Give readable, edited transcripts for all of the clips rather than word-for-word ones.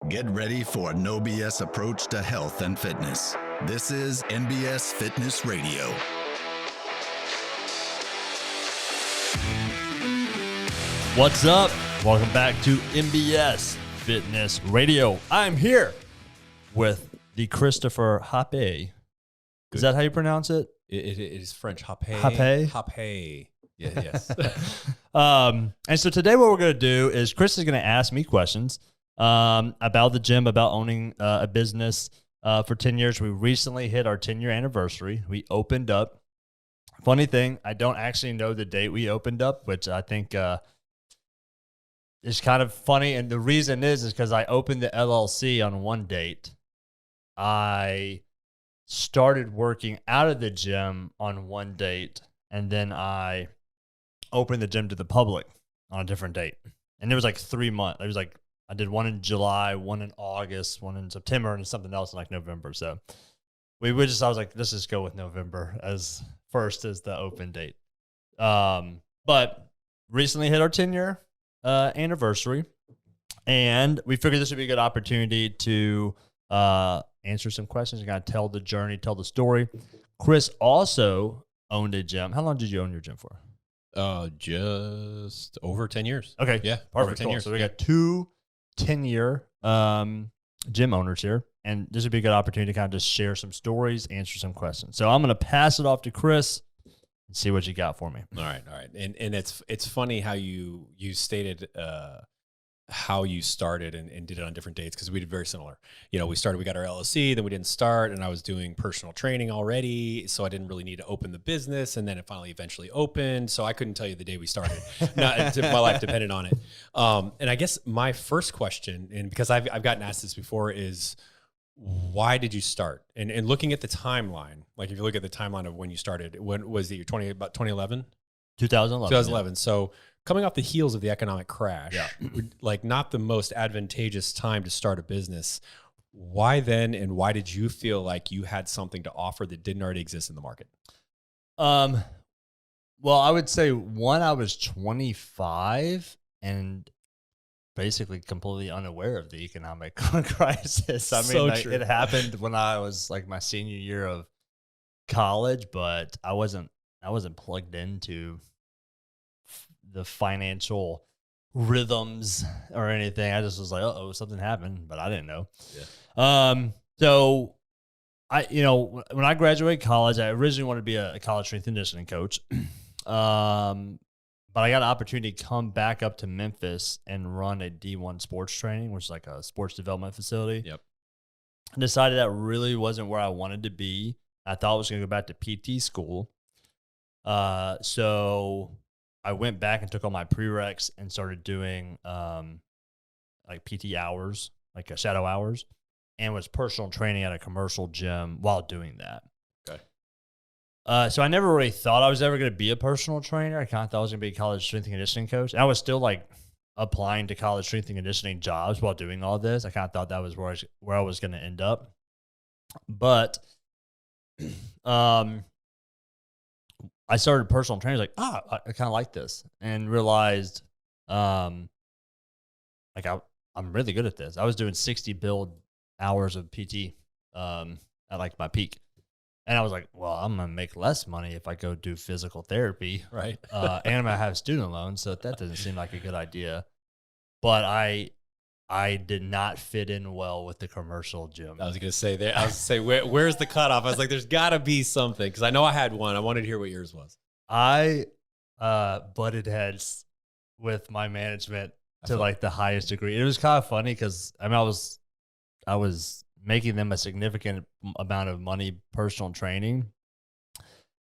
Get ready for a no BS approach to health and fitness. This is NBS Fitness Radio. What's up? Welcome back to NBS Fitness Radio. I'm here with the Christopher Hape. Is that how you pronounce it? It is French. Hape. Hape? Yeah, yes. And so today what we're going to do is Chris is going to ask me questions about the gym, about owning a business for 10 years. We recently hit our 10-year anniversary. We opened up. Funny thing, I don't actually know the date we opened up, which I think is kind of funny. And the reason is because I opened the LLC on one date. I started working out of the gym on one date, and then I opened the gym to the public on a different date. And it was like 3 months. It was like I did one in July, one in August, one in September, and something else in like November. So I was like, let's just go with November as first as the open date. But recently hit our 10-year anniversary, and we figured this would be a good opportunity to answer some questions and kind of tell the journey, tell the story. Chris also owned a gym. How long did you own your gym for? Just over 10 years. Okay. Yeah. Perfect. Over 10 Cool. years. So we got two 10-year gym owners here, and this would be a good opportunity to kind of just share some stories, answer some questions. So I'm going to pass it off to Chris and see what you got for me. All right. And it's funny how you stated how you started and did it on different dates, because we did very similar. You know, we got our LLC, then we didn't start, and I was doing personal training already, so I didn't really need to open the business, and then it finally eventually opened, so I couldn't tell you the day we started. My life depended on it. And I guess my first question, and because I've gotten asked this before, is why did you start? And looking at the timeline, like if you look at the timeline of when you started, when was it? About 2011? 2011. So coming off the heels of the economic crash, Yeah. like not the most advantageous time to start a business. Why then, and why did you feel like you had something to offer that didn't already exist in the market? Well, I would say I was 25 and basically completely unaware of the economic crisis. I mean, So like, true. it happened when I was like my senior year of college, but I wasn't plugged into the financial rhythms or anything. I just was like, oh, something happened, but I didn't know. Yeah. So when I graduated college, I originally wanted to be a college strength and conditioning coach. But I got an opportunity to come back up to Memphis and run a D1 sports training, which is like a sports development facility. Yep. I decided that really wasn't where I wanted to be. I thought I was going to go back to PT school. So I went back and took all my prereqs and started doing like PT hours, like shadow hours, and was personal training at a commercial gym while doing that. Okay. So I never really thought I was ever going to be a personal trainer. I kind of thought I was going to be a college strength and conditioning coach. And I was still like applying to college strength and conditioning jobs while doing all this. I kind of thought that was where I was going to end up. But I started personal training, like, I kind of like this, and realized, I'm really good at this. I was doing 60 build hours of PT at like my peak. And I was like, well, I'm going to make less money if I go do physical therapy. Right. And I'm going to have student loans. So that doesn't seem like a good idea. But I did not fit in well with the commercial gym. I was going to say, where's the cutoff? I was like, there's got to be something, because I know I had one. I wanted to hear what yours was. I butted heads with my management to like the highest degree. It was kind of funny because I was making them a significant amount of money personal training,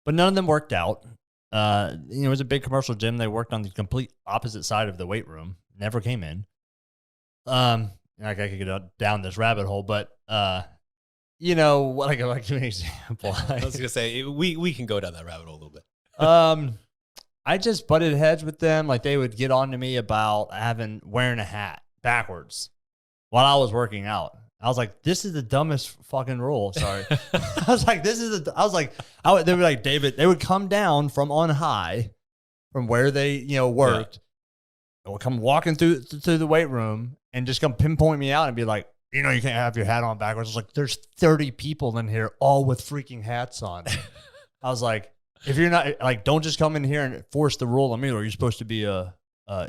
but none of them worked out. It was a big commercial gym. They worked on the complete opposite side of the weight room. Never came in. Like I could go down this rabbit hole, but like an example. I was gonna say we can go down that rabbit hole a little bit. I just butted heads with them. Like they would get on to me about wearing a hat backwards while I was working out. I was like, this is the dumbest fucking rule. Sorry. I was like, they were like, David, they would come down from on high from where they, worked. Yeah. And would come walking through the weight room and just come pinpoint me out and be like, you know, you can't have your hat on backwards. I was like, there's 30 people in here, all with freaking hats on. I was like, if you're not like, don't just come in here and force the rule on me, or you're supposed to be you're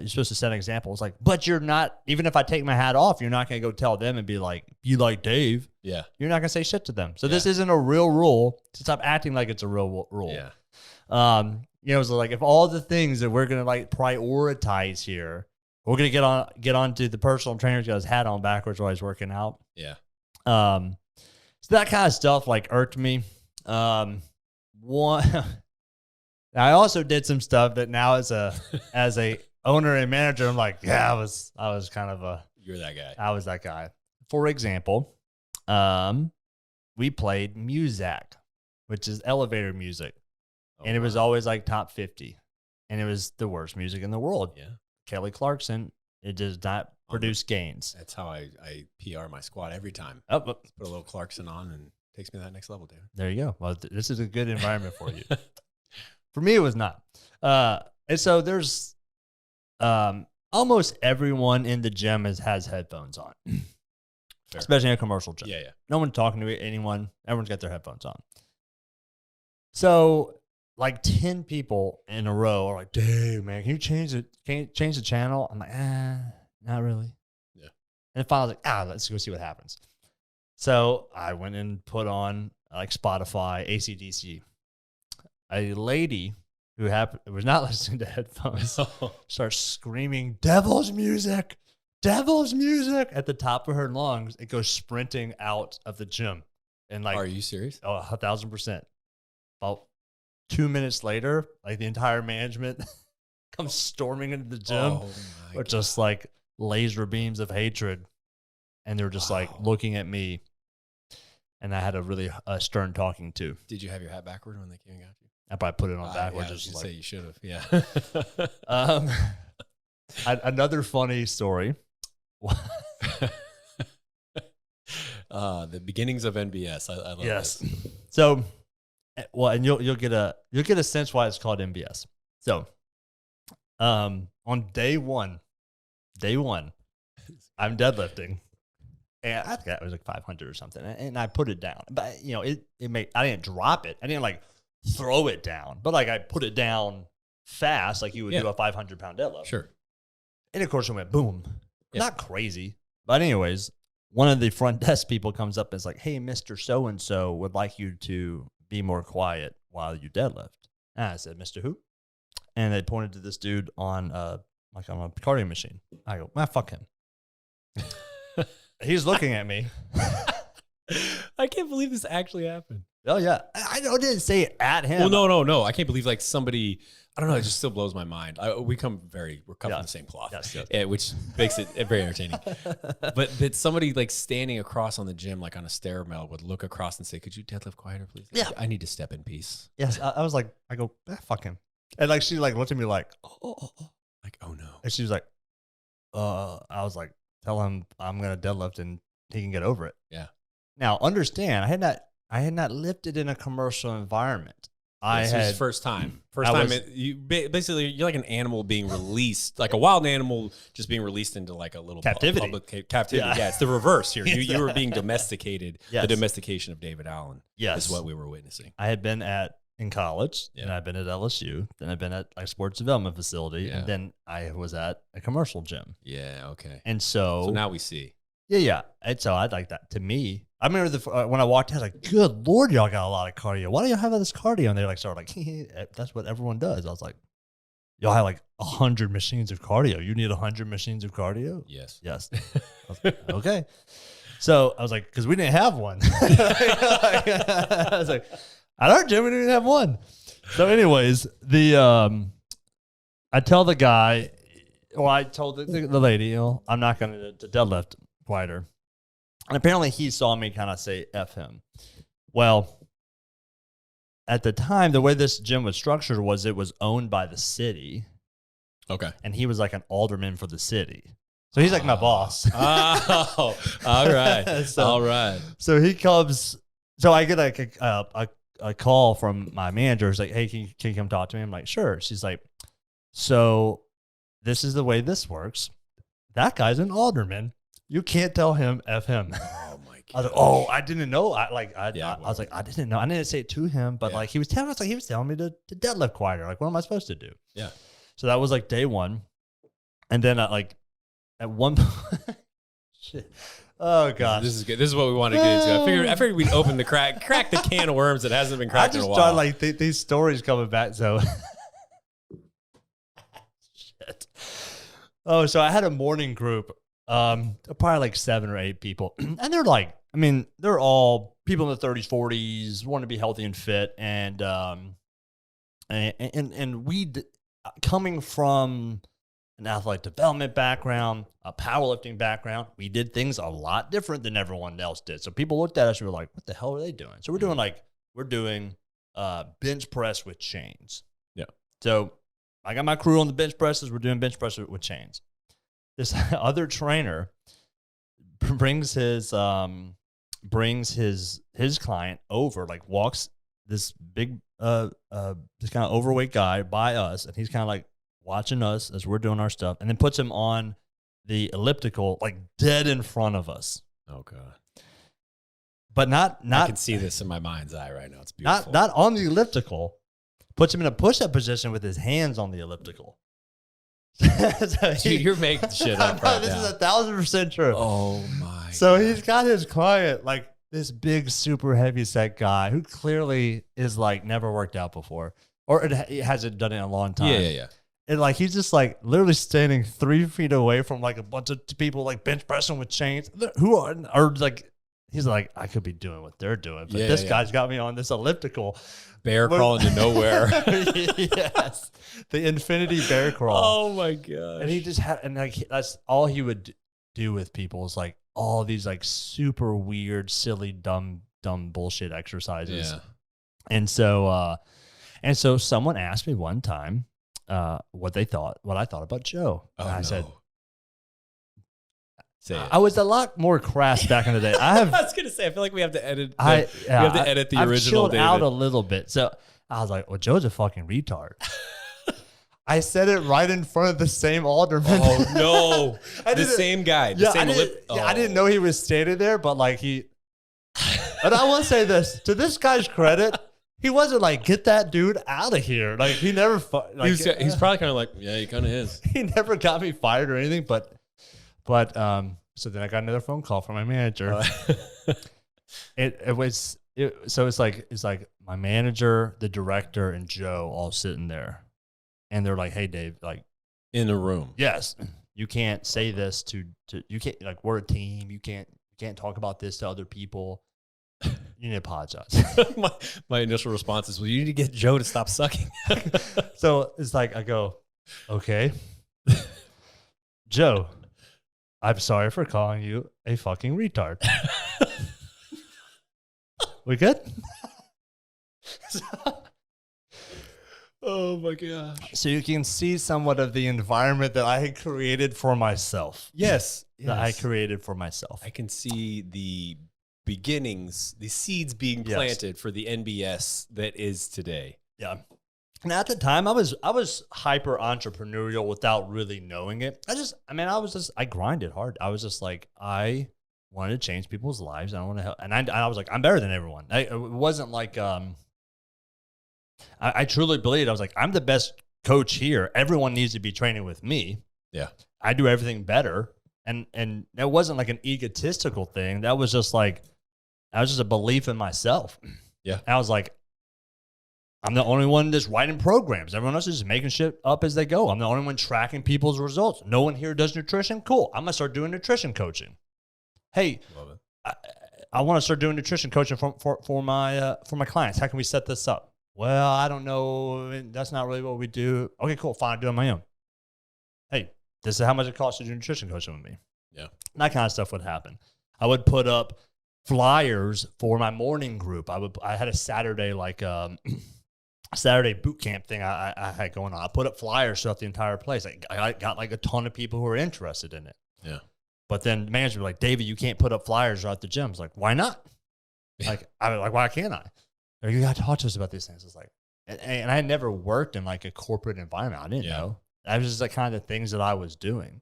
supposed to set an example. It's like, but you're not, even if I take my hat off, you're not going to go tell them and be like, you like Dave. Yeah. You're not going to say shit to them. So this isn't a real rule. So stop acting like it's a real rule. Yeah. You know, so like if all the things that we're going to like prioritize here, we're going to get onto the personal trainer's got his hat on backwards while he's working out. Yeah. So that kind of stuff like irked me. One, I also did some stuff that now as a owner and manager, I'm like, yeah, I was kind of you're that guy. I was that guy. For example, we played Muzak, which is elevator music, and it was always like top 50, and it was the worst music in the world. Yeah. Kelly Clarkson, it does not produce gains. That's how I PR my squad every time. Oh, Put a little Clarkson on and takes me to that next level, dude. there you go. Well, this is a good environment for you. For me, it was not. And so there's almost everyone in the gym has headphones on, especially in a commercial gym. Yeah, yeah. No one talking to anyone. Everyone's got their headphones on. So like 10 people in a row are like, "Dave, man, can you change it? Can you change the channel?" I'm like, not really. Yeah. And finally, I was like, let's go see what happens. So I went and put on like Spotify, AC/DC. A lady who was not listening to headphones starts screaming, "Devil's music, devil's music" at the top of her lungs. It goes sprinting out of the gym. And like, are you serious? Oh, 1,000%. About 2 minutes later, like the entire management comes storming into the gym with just like laser beams of hatred. And they're just like looking at me. And I had a really stern talking to. Did you have your hat backward when they came and got you? I probably put it on backwards. Yeah, I was just gonna like, say you should have. Yeah. Another funny story. The beginnings of NBS. I love Yes. this. So, well, and you'll get a sense why it's called NBS. So, on day one, I'm deadlifting, and I think it was like 500 or something, and I put it down. But you know, I didn't drop it. I didn't like throw it down, but like I put it down fast, like you would do a 500-pound deadlift. Sure. And of course, it went boom. Yeah. Not crazy, but anyways, one of the front desk people comes up and is like, "Hey, Mr. So-and-so would like you to be more quiet while you deadlift." And I said, "Mr. who?" And they pointed to this dude on a cardio machine. I go, fuck him. He's looking at me. I can't believe this actually happened. Oh, yeah. I didn't say it at him. Well, no. I can't believe like somebody, I don't know, it just still blows my mind. We're cut from the same cloth, which makes it very entertaining. But that somebody like standing across on the gym, like on a stair mill, would look across and say, "Could you deadlift quieter, please? Yeah. I need to step in peace." Yes. I was like, I go, fuck him. And like, she like looked at me like, oh. Like, oh no. And she was like, I was like, tell him I'm going to deadlift and he can get over it. Yeah. Now, understand, I had not lifted in a commercial environment. This was his first time. Basically, you're like an animal being released, like a wild animal just being released into like a little captivity. Public captivity. Yeah, it's the reverse here. You were being domesticated. Yes. The domestication of David Allen Yes. is what we were witnessing. I had been in college, and I've been at LSU, then I've been at a sports development facility, and then I was at a commercial gym. Yeah, okay. And so now we see. Yeah. And so I'd like that. To me, I remember when I walked in, I was like, "Good Lord, y'all got a lot of cardio. Why do y'all have all this cardio?" And they like started like, "That's what everyone does." I was like, "Y'all have like 100 machines of cardio. You need 100 machines of cardio?" Yes. I was like, okay. So I was like, because we didn't have one. I was like, at our gym, we didn't have one. So anyways, I tell the guy, well, I told the lady, I'm not going to deadlift quieter. And apparently he saw me kind of say F him. Well, at the time, the way this gym was structured was it was owned by the city. Okay. And he was like an alderman for the city. So he's like my boss. Oh, all right. All right. So he comes. So I get like a call from my manager. It's like, "Hey, can you come talk to me?" I'm like, "Sure." She's like, "So this is the way this works. That guy's an alderman. You can't tell him F him. Oh my god. I was like, oh, I didn't know. I was like, I didn't know. I didn't say it to him, but like he was telling me to deadlift quieter. Like, what am I supposed to do? Yeah. So that was like day one. And then like at one point, shit. Oh gosh. This is good. This is what we want to get into. I figured we'd open the crack the can of worms that hasn't been cracked in a while. I just started like these stories coming back. So shit. Oh, so I had a morning group. Probably like 7 or 8 people. And they're like, I mean, they're all people in the 30s, 40s, want to be healthy and fit. And we, coming from an athletic development background, a powerlifting background, we did things a lot different than everyone else did. So people looked at us and were like, what the hell are they doing? So we're doing bench press with chains. Yeah. So I got my crew on the bench presses. We're doing bench press with chains. This other trainer brings his client over, like walks this big this kind of overweight guy by us, and he's kind of like watching us as we're doing our stuff, and then puts him on the elliptical, like dead in front of us. Oh god! But not. I can see this in my mind's eye right now. It's beautiful. Not on the elliptical. Puts him in a push-up position with his hands on the elliptical. So dude, you're making shit up right this now. Is 1,000% true. Oh my! So he's got his client, like this big, super heavy set guy who clearly is like never worked out before, or it hasn't done it in a long time. Yeah. And like he's just like literally standing 3 feet away from like a bunch of people like bench pressing with chains who are like, he's like, I could be doing what they're doing, but this guy's got me on this elliptical. Bear crawling to nowhere. Yes, the infinity bear crawl. Oh my god! And he just had, and like that's all he would do with people is like all these like super weird, silly, dumb bullshit exercises. Yeah. And so someone asked me one time what I thought about Joe. And I said, say it. I was a lot more crass back in the day. I was gonna say, I feel like we have to edit. We have to edit the I've original. Chilled David out a little bit. So I was like, well, Joe's a fucking retard. I said it right in front of the same alderman. Oh no, the same guy. The same I didn't know he was standing there, but like he. And I will say this to this guy's credit, he wasn't like, get that dude out of here. Like he never. He's probably kind of like, yeah, he kind of is. He never got me fired or anything, but so then I got another phone call from my manager. It's like my manager, the director, and Joe all sitting there, and they're like, "Hey, Dave, like in the room, yes, you can't say this to you can't, like, we're a team. You can't talk about this to other people. You need to apologize." my initial response is, well, you need to get Joe to stop sucking. So it's like I go, okay, Joe, I'm sorry for calling you a fucking retard. We good? Oh my gosh. So you can see somewhat of the environment that I had created for myself. Yes. That I created for myself. I can see the beginnings, the seeds being planted for the NBS that is today. Yeah. And at the time, I was hyper entrepreneurial without really knowing it. I grinded hard. I was just like, I wanted to change people's lives. I want to help. And I was like, I'm better than everyone. It wasn't like, I truly believed, I was like, I'm the best coach here. Everyone needs to be training with me. Yeah. I do everything better. And it wasn't like an egotistical thing. That was just like, that was just a belief in myself. Yeah. And I was like, I'm the only one that's writing programs. Everyone else is just making shit up as they go. I'm the only one tracking people's results. No one here does nutrition. Cool. I'm going to start doing nutrition coaching. Hey, I want to start doing nutrition coaching for my clients. How can we set this up? Well, I don't know. That's not really what we do. Okay, cool. Fine. I'll do it on my own. Hey, this is how much it costs to do nutrition coaching with me. Yeah. And that kind of stuff would happen. I would put up flyers for my morning group. I had a Saturday, Saturday boot camp thing I had going on. I put up flyers throughout the entire place. I got like a ton of people who were interested in it. Yeah. But then the manager was like, David, you can't put up flyers throughout the gym. I was like, why not? Yeah. Why can't I? Like, you got to talk to us about these things. It's like, and I had never worked in like a corporate environment. I didn't know. That was just the kind of things that I was doing.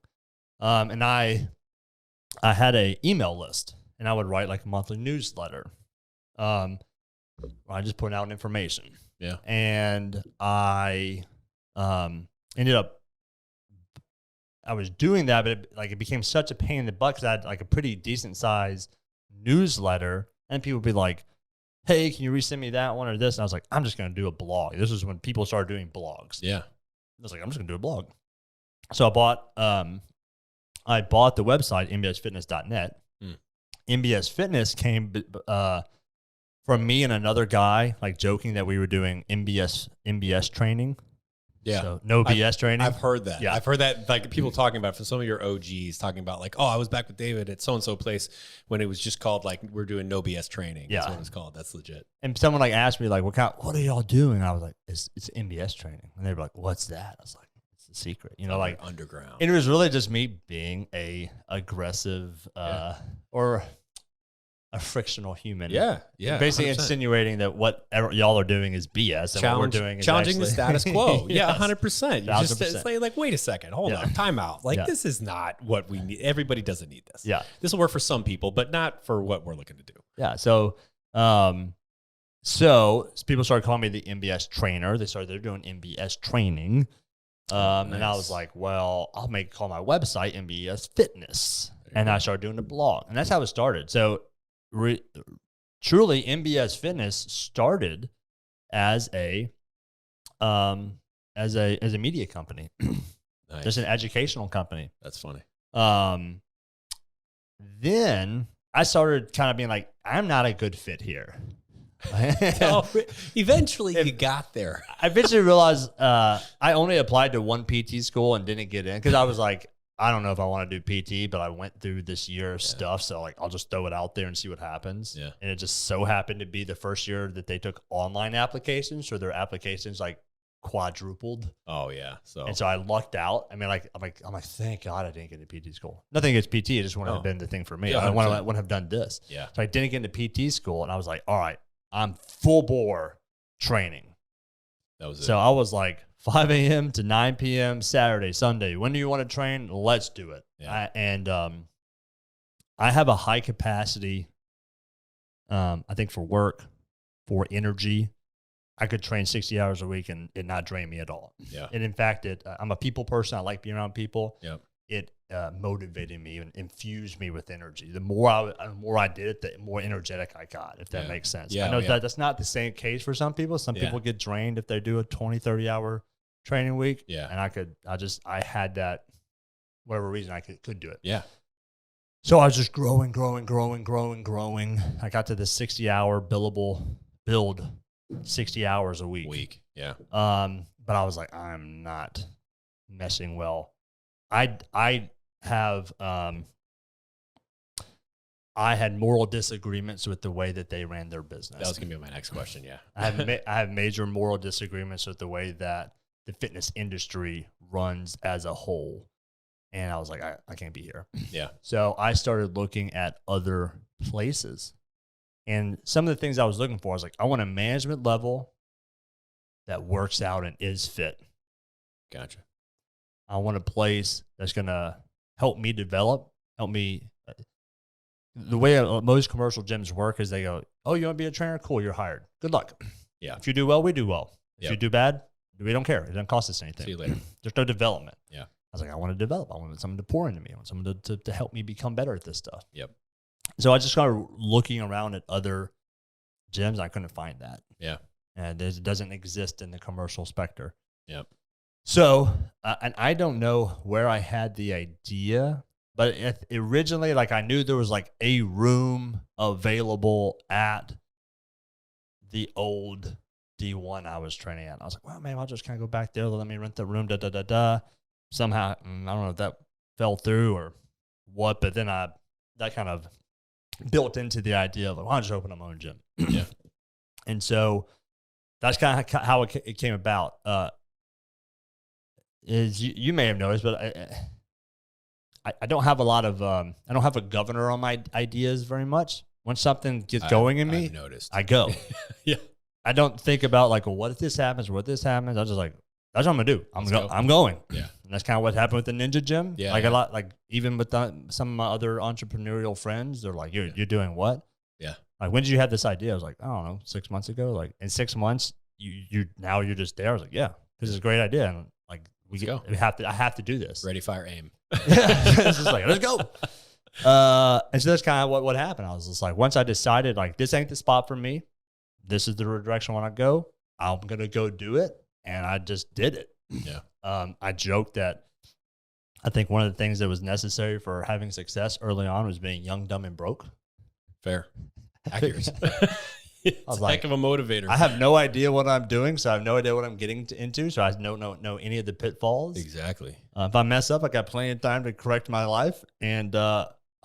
And I I had a email list, and I would write like a monthly newsletter. I just put out information. Yeah. And I ended up, I was doing that, but it became such a pain in the butt because I had like a pretty decent sized newsletter, and people would be like, hey, can you resend me that one or this? And I was like, I'm just going to do a blog. This is when people started doing blogs. Yeah. I was like, I'm just going to do a blog. So I bought the website, mbsfitness.net. MBS Fitness came from me and another guy, like joking that we were doing MBS training. Yeah. So no BS training. I've heard that. Yeah. I've heard that, like people talking about, for some of your OGs talking about like, oh, I was back with David at so-and-so place when it was just called like, we're doing no BS training. Yeah. That's what it's called. That's legit. And someone like asked me like, what are y'all doing? And I was like, it's MBS training. And they were like, what's that? I was like, it's a secret, like underground. And it was really just me being a aggressive or a frictional human. Yeah. Yeah. Basically 100%. insinuating that what y'all are doing is BS and what we're doing is challenging the status quo. Yeah. 100%. You just 1000%. say like, wait a second, hold on, time out. Like this is not what we need. Everybody doesn't need this. Yeah. This will work for some people, but not for what we're looking to do. Yeah. So, so people started calling me the MBS trainer. They're doing MBS training. Nice. And I was like, well, I'll call my website MBS Fitness. And I started doing a blog. And that's how it started. So truly MBS Fitness started as a media company. Nice. Just an educational company. That's funny. Then I started kind of being like, I'm not a good fit here. Eventually you got there. I eventually realized I only applied to one PT school and didn't get in because I was like, I don't know if I want to do PT, but I went through this year of stuff. So like, I'll just throw it out there and see what happens. Yeah. And it just so happened to be the first year that they took online applications. So their applications like quadrupled. Oh yeah. And so I lucked out. I mean, I'm like, thank God I didn't get into PT school. Nothing against PT. It just wouldn't have been the thing for me. Yeah, I wouldn't have done this. Yeah. So I didn't get into PT school and I was like, all right, I'm full bore training. That was it. So I was like 5 a.m. to 9 p.m. Saturday, Sunday. When do you want to train? Let's do it. Yeah. I have a high capacity, I think for work, for energy. I could train 60 hours a week and it not drain me at all. Yeah. And in fact, I'm a people person. I like being around people. Yep. It motivated me and infused me with energy. The more I did it, the more energetic I got, if that makes sense. Yeah, I know that's not the same case for some people. Some people get drained if they do a 20, 30 hour training week. Yeah. And I had that, whatever reason I could do it. Yeah. So I was just growing. I got to the 60-hour billable build, 60 hours a week. Yeah. But I was like, I'm not meshing well. I had moral disagreements with the way that they ran their business. That was going to be my next question. Yeah. I have major moral disagreements with the way that the fitness industry runs as a whole. And I was like, I can't be here. Yeah. So I started looking at other places. And some of the things I was looking for, I was like, I want a management level that works out and is fit. Gotcha. I want a place that's going to help me develop, help me. The way most commercial gyms work is they go, oh, you want to be a trainer? Cool, you're hired. Good luck. Yeah. If you do well, we do well. If Yep. you do bad, we don't care. It doesn't cost us anything. See you later. There's no development. Yeah. I was like, I want to develop. I want someone to pour into me. I want someone to help me become better at this stuff. Yep. So I just started looking around at other gyms. And I couldn't find that. Yeah. And it doesn't exist in the commercial spectrum. Yep. So, and I don't know where I had the idea, but originally, like I knew there was like a room available at the old D1 I was training at. I was like, well, maybe I'll just kind of go back there. Let me rent the room, Somehow, I don't know if that fell through or what, but then that kind of built into the idea of, like, well, I'll just open up my own gym. Yeah. And so that's kind of how it came about. Is you may have noticed, but I don't have a lot of I don't have a governor on my ideas very much. When something gets going in me, I've noticed. I go. Yeah. I don't think about like, well, what if this happens? What if this happens? I just like, That's what I'm gonna do. Go. I'm going. Yeah. And that's kind of what happened with the Ninja Gym. Yeah, Like yeah. a lot, like even with some of my other entrepreneurial friends, they're like, you're doing what? Yeah. Like, when did you have this idea? I was like, I don't know, 6 months ago. Like in 6 months, now you're just there. I was like, yeah, this is a great idea. And like, I have to do this. Ready, fire, aim. It's just like, let's go. And so that's kind of what happened. I was just like, once I decided like, this ain't the spot for me. This is the direction I want to go. I'm going to go do it. And I just did it. Yeah. I joked that I think one of the things that was necessary for having success early on was being young, dumb, and broke. Fair. Accurate. It's a like, heck of a motivator. I have no idea what I'm doing, so I have no idea what I'm getting into. So I don't know any of the pitfalls. Exactly. If I mess up, I got plenty of time to correct my life, and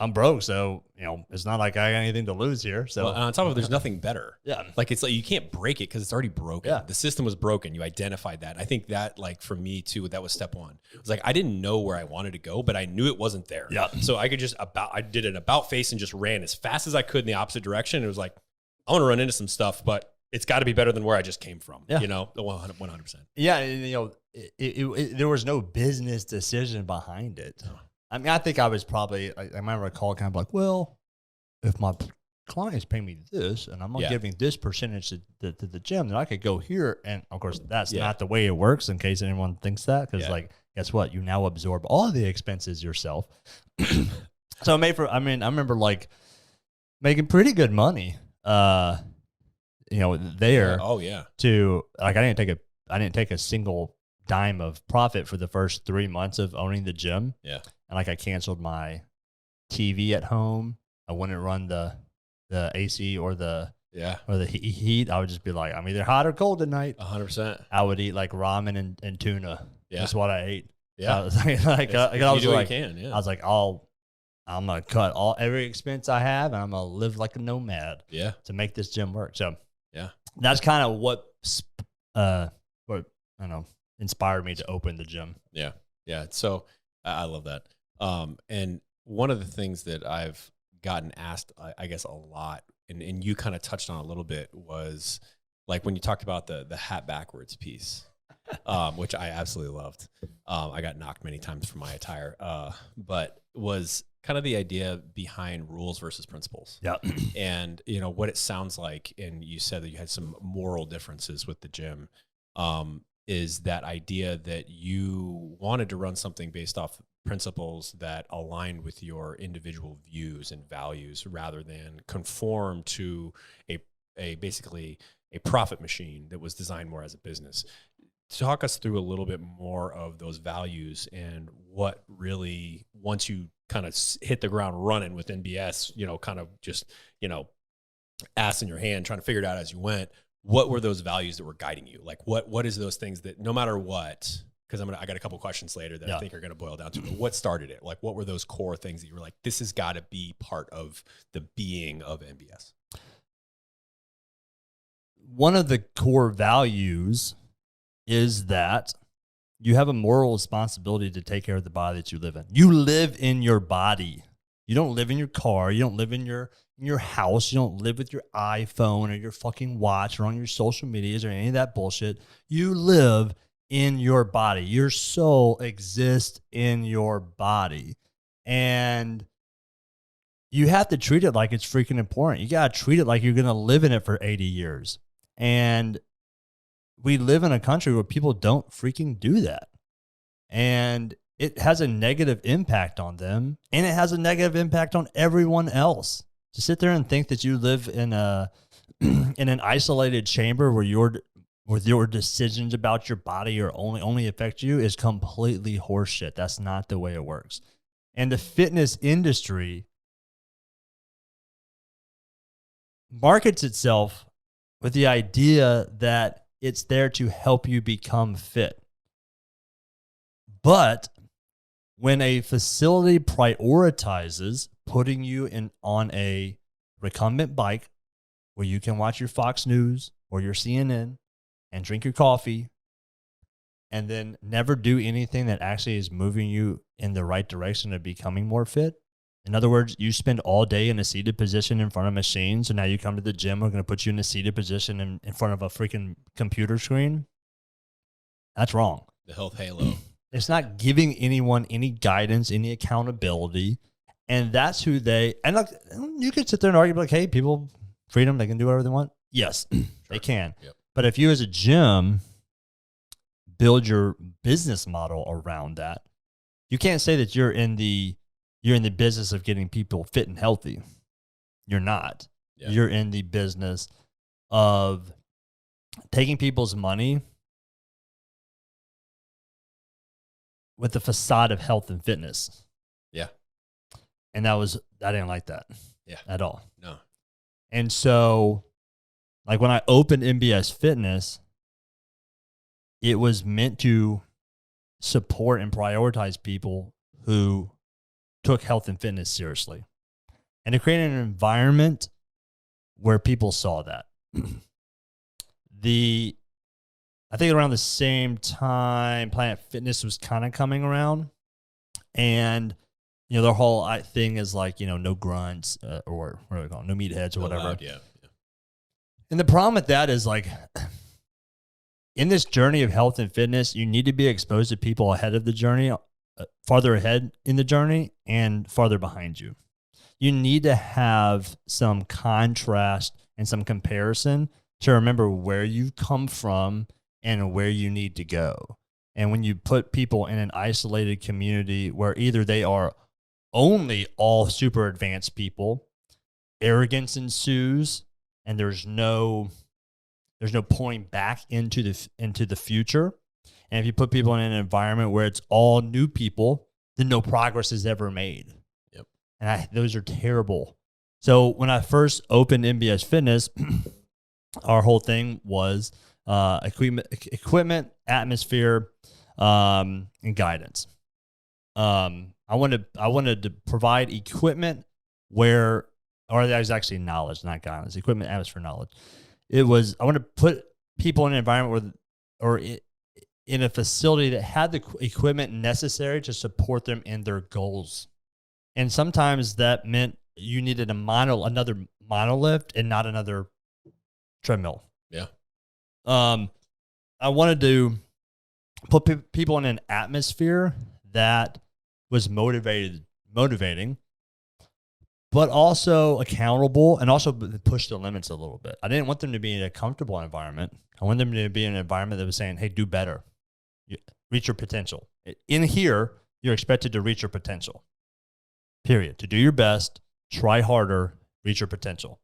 I'm broke, so it's not like I got anything to lose here. So on top of it, there's nothing better. Yeah, like it's like you can't break it because it's already broken. Yeah. The system was broken. You identified that. I think that, like for me too, that was step one. It was like I didn't know where I wanted to go, but I knew it wasn't there. Yeah. So I could I did an about face and just ran as fast as I could in the opposite direction. It was like I want to run into some stuff, but it's got to be better than where I just came from. Yeah. 100%. Yeah, and, there was no business decision behind it. I mean, I think I was probably, I remember a call kind of like, well, if my clients pay me this and I'm giving this percentage to the gym, then I could go here. And of course, that's not the way it works, in case anyone thinks that. Because like, guess what? You now absorb all the expenses yourself. So I remember like making pretty good money, there. Oh yeah. To like, I didn't take a single dime of profit for the first 3 months of owning the gym. Yeah. And like, I canceled my TV at home. I wouldn't run the AC or the heat. I would just be like, I'm either hot or cold tonight. 100%. I would eat like ramen and tuna. Yeah. That's what I ate. Yeah. I was like, I was like, I was like, I'm gonna cut every expense I have, and I'm gonna live like a nomad. Yeah. To make this gym work. So yeah, that's kind of what I don't know, inspired me to open the gym. Yeah. Yeah. So I love that. And one of the things that I've gotten asked, I guess, a lot, and you kind of touched on a little bit, was like when you talked about the hat backwards piece, which I absolutely loved. I got knocked many times for my attire, but was kind of the idea behind rules versus principles. Yeah. And, what it sounds like, and you said that you had some moral differences with the gym, is that idea that you wanted to run something based off principles that aligned with your individual views and values, rather than conform to basically a profit machine that was designed more as a business. Talk us through a little bit more of those values and what really, once you kind of hit the ground running with NBS, kind of just, ass in your hand, trying to figure it out as you went, what were those values that were guiding you? Like what is those things that no matter what, because I got a couple questions later that I think are going to boil down to, but what started it? Like, what were those core things that you were like, this has got to be part of the being of NBS? One of the core values is that you have a moral responsibility to take care of the body that you live in. You live in your body. You don't live in your car. You don't live in your house. You don't live with your iPhone or your fucking watch or on your social medias or any of that bullshit. You live in your body. Your soul exists in your body. And you have to treat it like it's freaking important. You got to treat it like you're going to live in it for 80 years. And we live in a country where people don't freaking do that. And it has a negative impact on them, and it has a negative impact on everyone else. To sit there and think that you live in in an isolated chamber where your decisions about your body are only affect you is completely horseshit. That's not the way it works. And the fitness industry markets itself with the idea that it's there to help you become fit. But when a facility prioritizes putting you on a recumbent bike where you can watch your Fox News or your CNN and drink your coffee and then never do anything that actually is moving you in the right direction of becoming more fit. In other words, you spend all day in a seated position in front of machines, so now you come to the gym, we're going to put you in a seated position in front of a freaking computer screen. That's wrong. The health halo. It's not giving anyone any guidance, any accountability. And that's who and look, you could sit there and argue like, hey, people, freedom, they can do whatever they want. Yes, they can. Yep. But if you as a gym build your business model around that, you can't say that you're in the business of getting people fit and healthy. You're not. Yeah. You're in the business of taking people's money with the facade of health and fitness. Yeah. And I didn't like that. Yeah. At all. No. And so, like when I opened MBS Fitness, it was meant to support and prioritize people who took health and fitness seriously, and to create an environment where people saw that. I think around the same time, Planet Fitness was kind of coming around, and their whole thing is like no grunts or what do we call them? No meatheads or whatever. Yeah. And the problem with that is like, in this journey of health and fitness, you need to be exposed to people ahead of the journey, farther ahead in the journey, and farther behind you. You need to have some contrast and some comparison to remember where you've come from and where you need to go. And when you put people in an isolated community where either they are only all super advanced people, arrogance ensues, and there's no pointing back into the future. And if you put people in an environment where it's all new people, then no progress is ever made. Yep. And those are terrible. So when I first opened MBS Fitness, our whole thing was equipment, atmosphere, and guidance. I wanted to provide equipment or that was actually knowledge, not guidance. Equipment, atmosphere, knowledge. I want to put people in an environment in a facility that had the equipment necessary to support them in their goals. And sometimes that meant you needed another monolift and not another treadmill. Yeah. I wanted to put people in an atmosphere that was motivating, but also accountable, and also push the limits a little bit. I didn't want them to be in a comfortable environment. I wanted them to be in an environment that was saying, hey, do better. Reach your potential. In here, you're expected to reach your potential. Period. To do your best, try harder, reach your potential.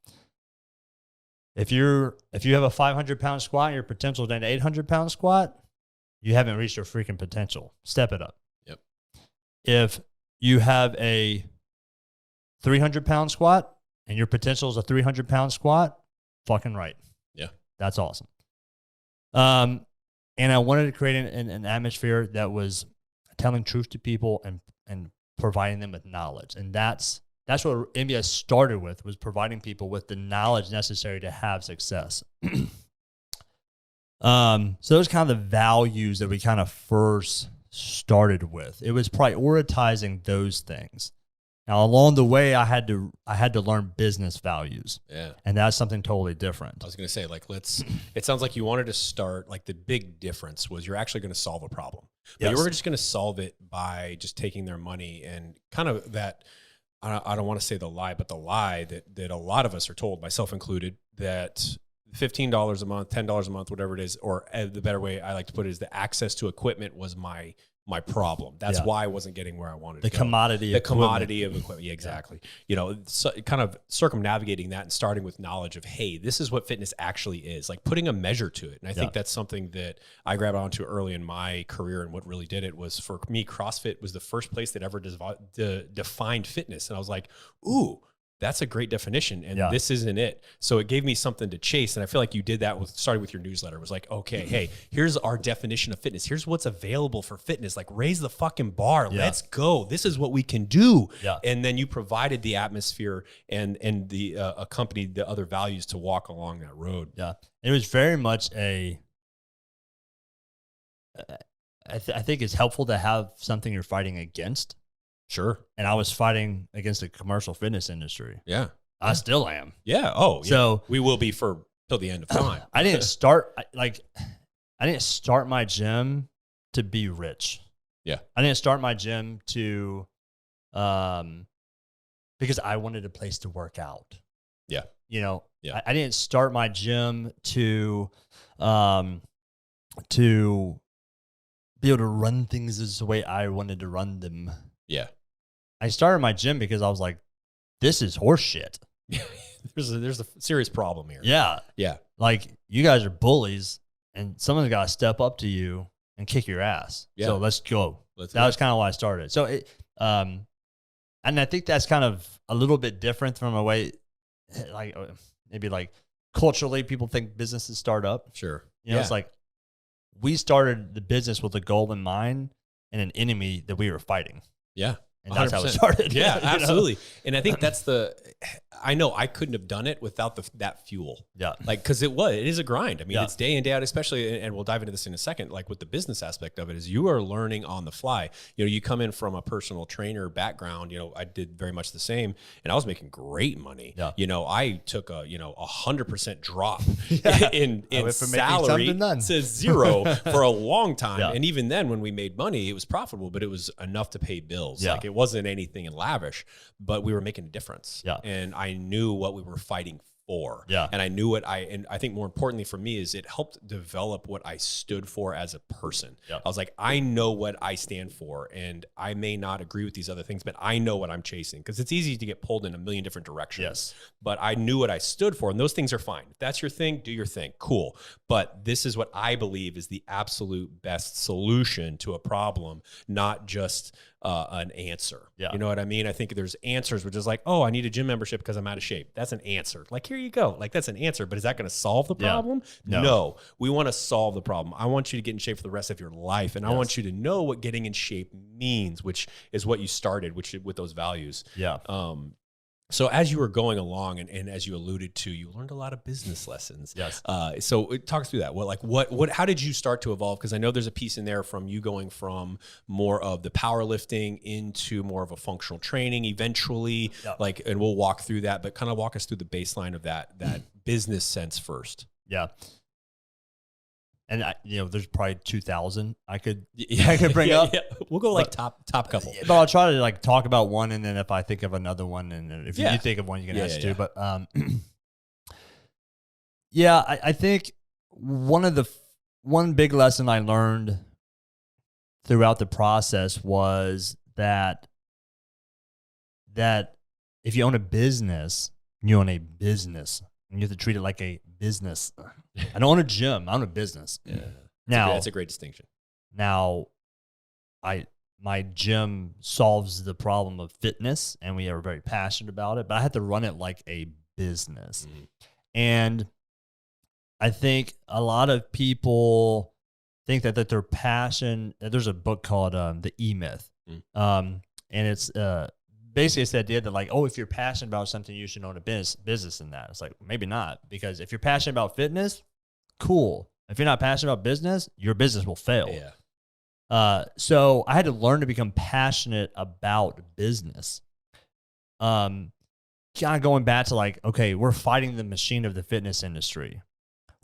If you have a 500-pound squat and your potential is an 800-pound squat, you haven't reached your freaking potential. Step it up. Yep. If you have a 300-pound squat and your potential is a 300-pound squat, fucking right. Yeah. That's awesome. And I wanted to create an atmosphere that was telling truth to people and providing them with knowledge. And that's what MBS started with, was providing people with the knowledge necessary to have success. So those kind of the values that we kind of first started with. It was prioritizing those things. Now, along the way, I had to learn business values. Yeah. And that's something totally different. I was going to say, it sounds like you wanted to start, the big difference was you're actually going to solve a problem. But you were just going to solve it by just taking their money, and kind of that, I don't want to say the lie, but the lie that a lot of us are told, myself included, that $15 a month, $10 a month, whatever it is, or the better way I like to put it is the access to equipment was my problem. That's why I wasn't getting where I wanted to go. Commodity of equipment. Yeah, exactly. So kind of circumnavigating that and starting with knowledge of, hey, this is what fitness actually is, like putting a measure to it. And I think that's something that I grabbed onto early in my career. And what really did it was, for me, CrossFit was the first place that ever defined fitness. And I was like, ooh, that's a great definition, and this isn't it. So it gave me something to chase, and I feel like you did that starting with your newsletter. It was like, okay, hey, here's our definition of fitness. Here's what's available for fitness. Like, raise the fucking bar. Yeah. Let's go. This is what we can do. Yeah. And then you provided the atmosphere and the accompanied the other values to walk along that road. Yeah, it was very much I think it's helpful to have something you're fighting against. Sure. And I was fighting against the commercial fitness industry. Yeah. I still am. Yeah. Oh, yeah. So we will be till the end of time. I didn't start I didn't start my gym to be rich. Yeah. I didn't start my gym to, because I wanted a place to work out. Yeah. You know, Yeah. I didn't start my gym to be able to run things the way I wanted to run them. Yeah. I started my gym because I was like, this is horse shit. There's a serious problem here. Yeah. Yeah. Like, you guys are bullies and someone's got to step up to you and kick your ass. Yeah. So let's go. Let's That was kind of why I started. So and I think that's kind of a little bit different from a way, like maybe like culturally people think businesses start up. Sure. You know, it's like we started the business with a goal in mind and an enemy that we were fighting. Yeah. And that's 100%. how it started. Yeah, You know? absolutely. And I think that's I know I couldn't have done it without that fuel. Yeah. Like, cause it is a grind. I mean, Yeah. it's day in, day out, especially, and we'll dive into this in a second, like with the business aspect of it is you are learning on the fly. You know, you come in from a personal trainer background, you know, I did very much the same and I was making great money. Yeah. You know, I took a 100% drop Yeah. in went from making salary some to none. to zero for a long time. Yeah. And even then when we made money, it was profitable, but it was enough to pay bills. Yeah. Like it wasn't anything lavish, but we were making a difference. Yeah. And I knew what we were fighting for. Yeah. And I knew and I think more importantly for me is it helped develop what I stood for as a person. Yeah. I was like, I know what I stand for and I may not agree with these other things, but I know what I'm chasing because it's easy to get pulled in a million different directions. Yes. But I knew what I stood for and those things are fine. If that's your thing, do your thing. Cool. But this is what I believe is the absolute best solution to a problem, not just an answer. Yeah. You know what I mean? I think there's answers which is like, oh, I need a gym membership because I'm out of shape. That's an answer. Like, here you go. Like, that's an answer. But is that going to solve the Yeah. problem? No. We want to solve the problem. I want you to get in shape for the rest of your life. And I want you to know what getting in shape means, which is what you started, with those values. Yeah. So as you were going along and as you alluded to, you learned a lot of business lessons. Yes. So talk us through that. What, how did you start to evolve? Because I know there's a piece in there from you going from more of the powerlifting into more of a functional training eventually, Yep. and we'll walk through that, but kind of walk us through the baseline of that business sense first. Yeah. And there's probably 2,000 I could bring Yeah, up. yeah. We'll go top couple. But I'll try to talk about one, and then if I think of another one, and if you think of one, you can ask too. But I think one big lesson I learned throughout the process was that if you own a business, you own a business, and you have to treat it like a business. I don't own a gym. I own a business. Yeah. Now That's a great distinction. Now, my gym solves the problem of fitness, and we are very passionate about it. But I had to run it like a business, and I think a lot of people think that their passion. There's a book called The E-Myth, and it's basically it's the idea that if you're passionate about something, you should own a business in that. It's like, maybe not, because if you're passionate about fitness, cool. If you're not passionate about business, your business will fail. Yeah. So I had to learn to become passionate about business. Kind of going back to okay, we're fighting the machine of the fitness industry.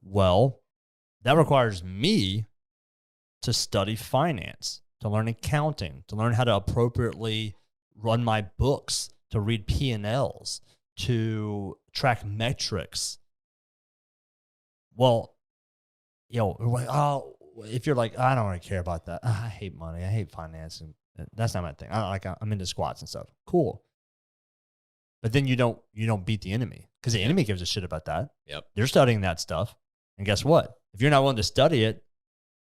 Well, that requires me to study finance, to learn accounting, to learn how to appropriately run my books, to read P&Ls, to track metrics. Well, if you're like, I don't really care about that. I hate money. I hate finance. And that's not my thing. I'm into squats and stuff. Cool. But then you don't beat the enemy, because the enemy gives a shit about that. Yep. You're studying that stuff. And guess what? If you're not willing to study it,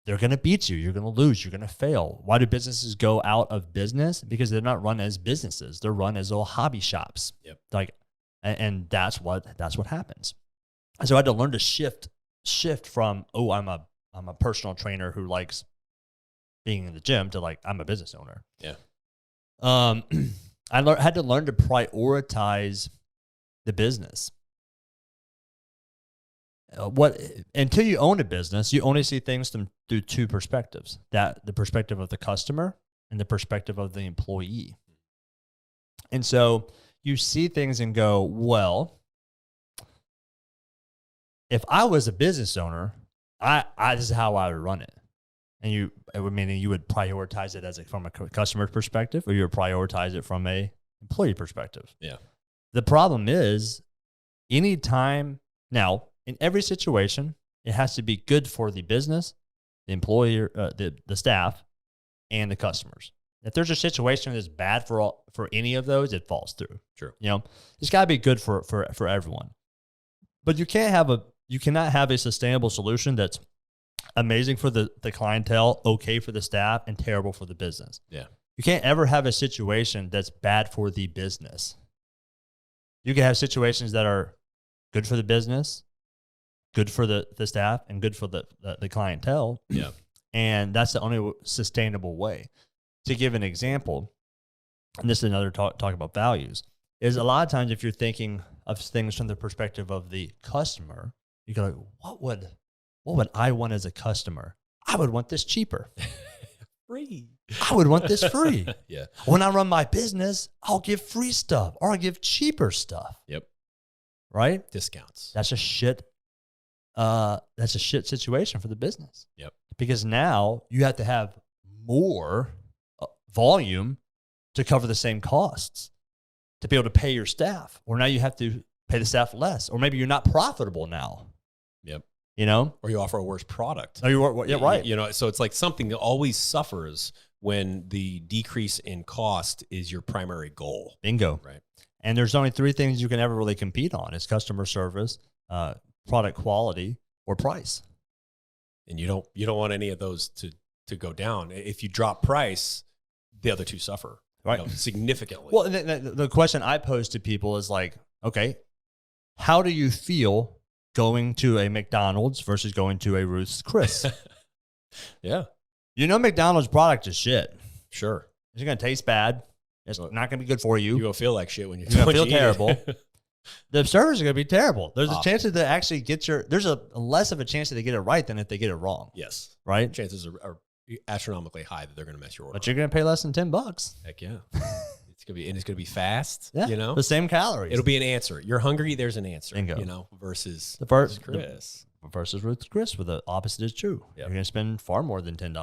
they're going to beat you. You're going to lose. You're going to fail. Why do businesses go out of business? Because they're not run as businesses. They're run as little hobby shops. Yep. And that's what happens. And so I had to learn to shift from, I'm a personal trainer who likes being in the gym, to I'm a business owner. Yeah. I had to learn to prioritize the business. Until you own a business, you only see things through two perspectives: the perspective of the customer and the perspective of the employee. And so you see things and go, well, if I was a business owner, this is how I would run it. And meaning you would prioritize it from a customer perspective, or you would prioritize it from a employee perspective. Yeah. The problem is, anytime now, in every situation, it has to be good for the business, the employer, the staff, and the customers. If there's a situation that's bad for any of those, it falls through. True. It's got to be good for everyone. But you cannot have a sustainable solution that's amazing for the clientele, okay for the staff, and terrible for the business. Yeah. You can't ever have a situation that's bad for the business. You can have situations that are good for the business, good for the staff, and good for the clientele. Yeah. And that's the only sustainable way. To give an example, and this is another talk about values, is a lot of times if you're thinking of things from the perspective of the customer, you go, what would I want as a customer? I would want this cheaper. Free. I would want this free. Yeah. When I run my business, I'll give free stuff or I'll give cheaper stuff. Yep. Right? Discounts. That's a shit situation for the business. Yep. Because now you have to have more volume to cover the same costs to be able to pay your staff. Or now you have to pay the staff less. Or maybe you're not profitable now. Yep. Or you offer a worse product. Oh, yeah, right. So it's like something that always suffers when the decrease in cost is your primary goal. Bingo. Right. And there's only three things you can ever really compete on. It's customer service, product quality, or price. And you don't want any of those to go down. If you drop price, the other two suffer, right, significantly. Well, the question I pose to people is like, okay, how do you feel going to a McDonald's versus going to a Ruth's Chris? Yeah. McDonald's product is shit. Sure. It's going to taste bad. It's not going to be good for you. You're going to feel like shit when you're going to feel terrible. The service is going to be terrible. There's a chance that they actually there's a less of a chance that they get it right than if they get it wrong. Yes. Right? Chances are astronomically high that they're going to mess your order. But you're going to pay less than $10. Heck yeah. It's going to be fast, yeah, the same calories. It'll be an answer. You're hungry, there's an answer. Bingo. Versus the first Chris. Versus Ruth's Chris, where the opposite is true. Yep. You're going to spend far more than $10,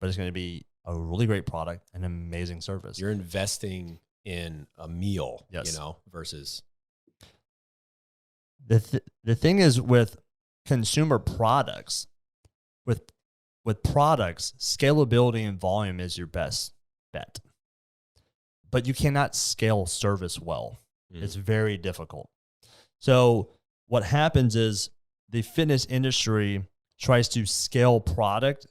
but it's going to be a really great product and amazing service. You're investing in a meal, yes, versus the thing is with consumer products, with products, scalability and volume is your best bet. But you cannot scale service well. It's very difficult. So what happens is the fitness industry tries to scale product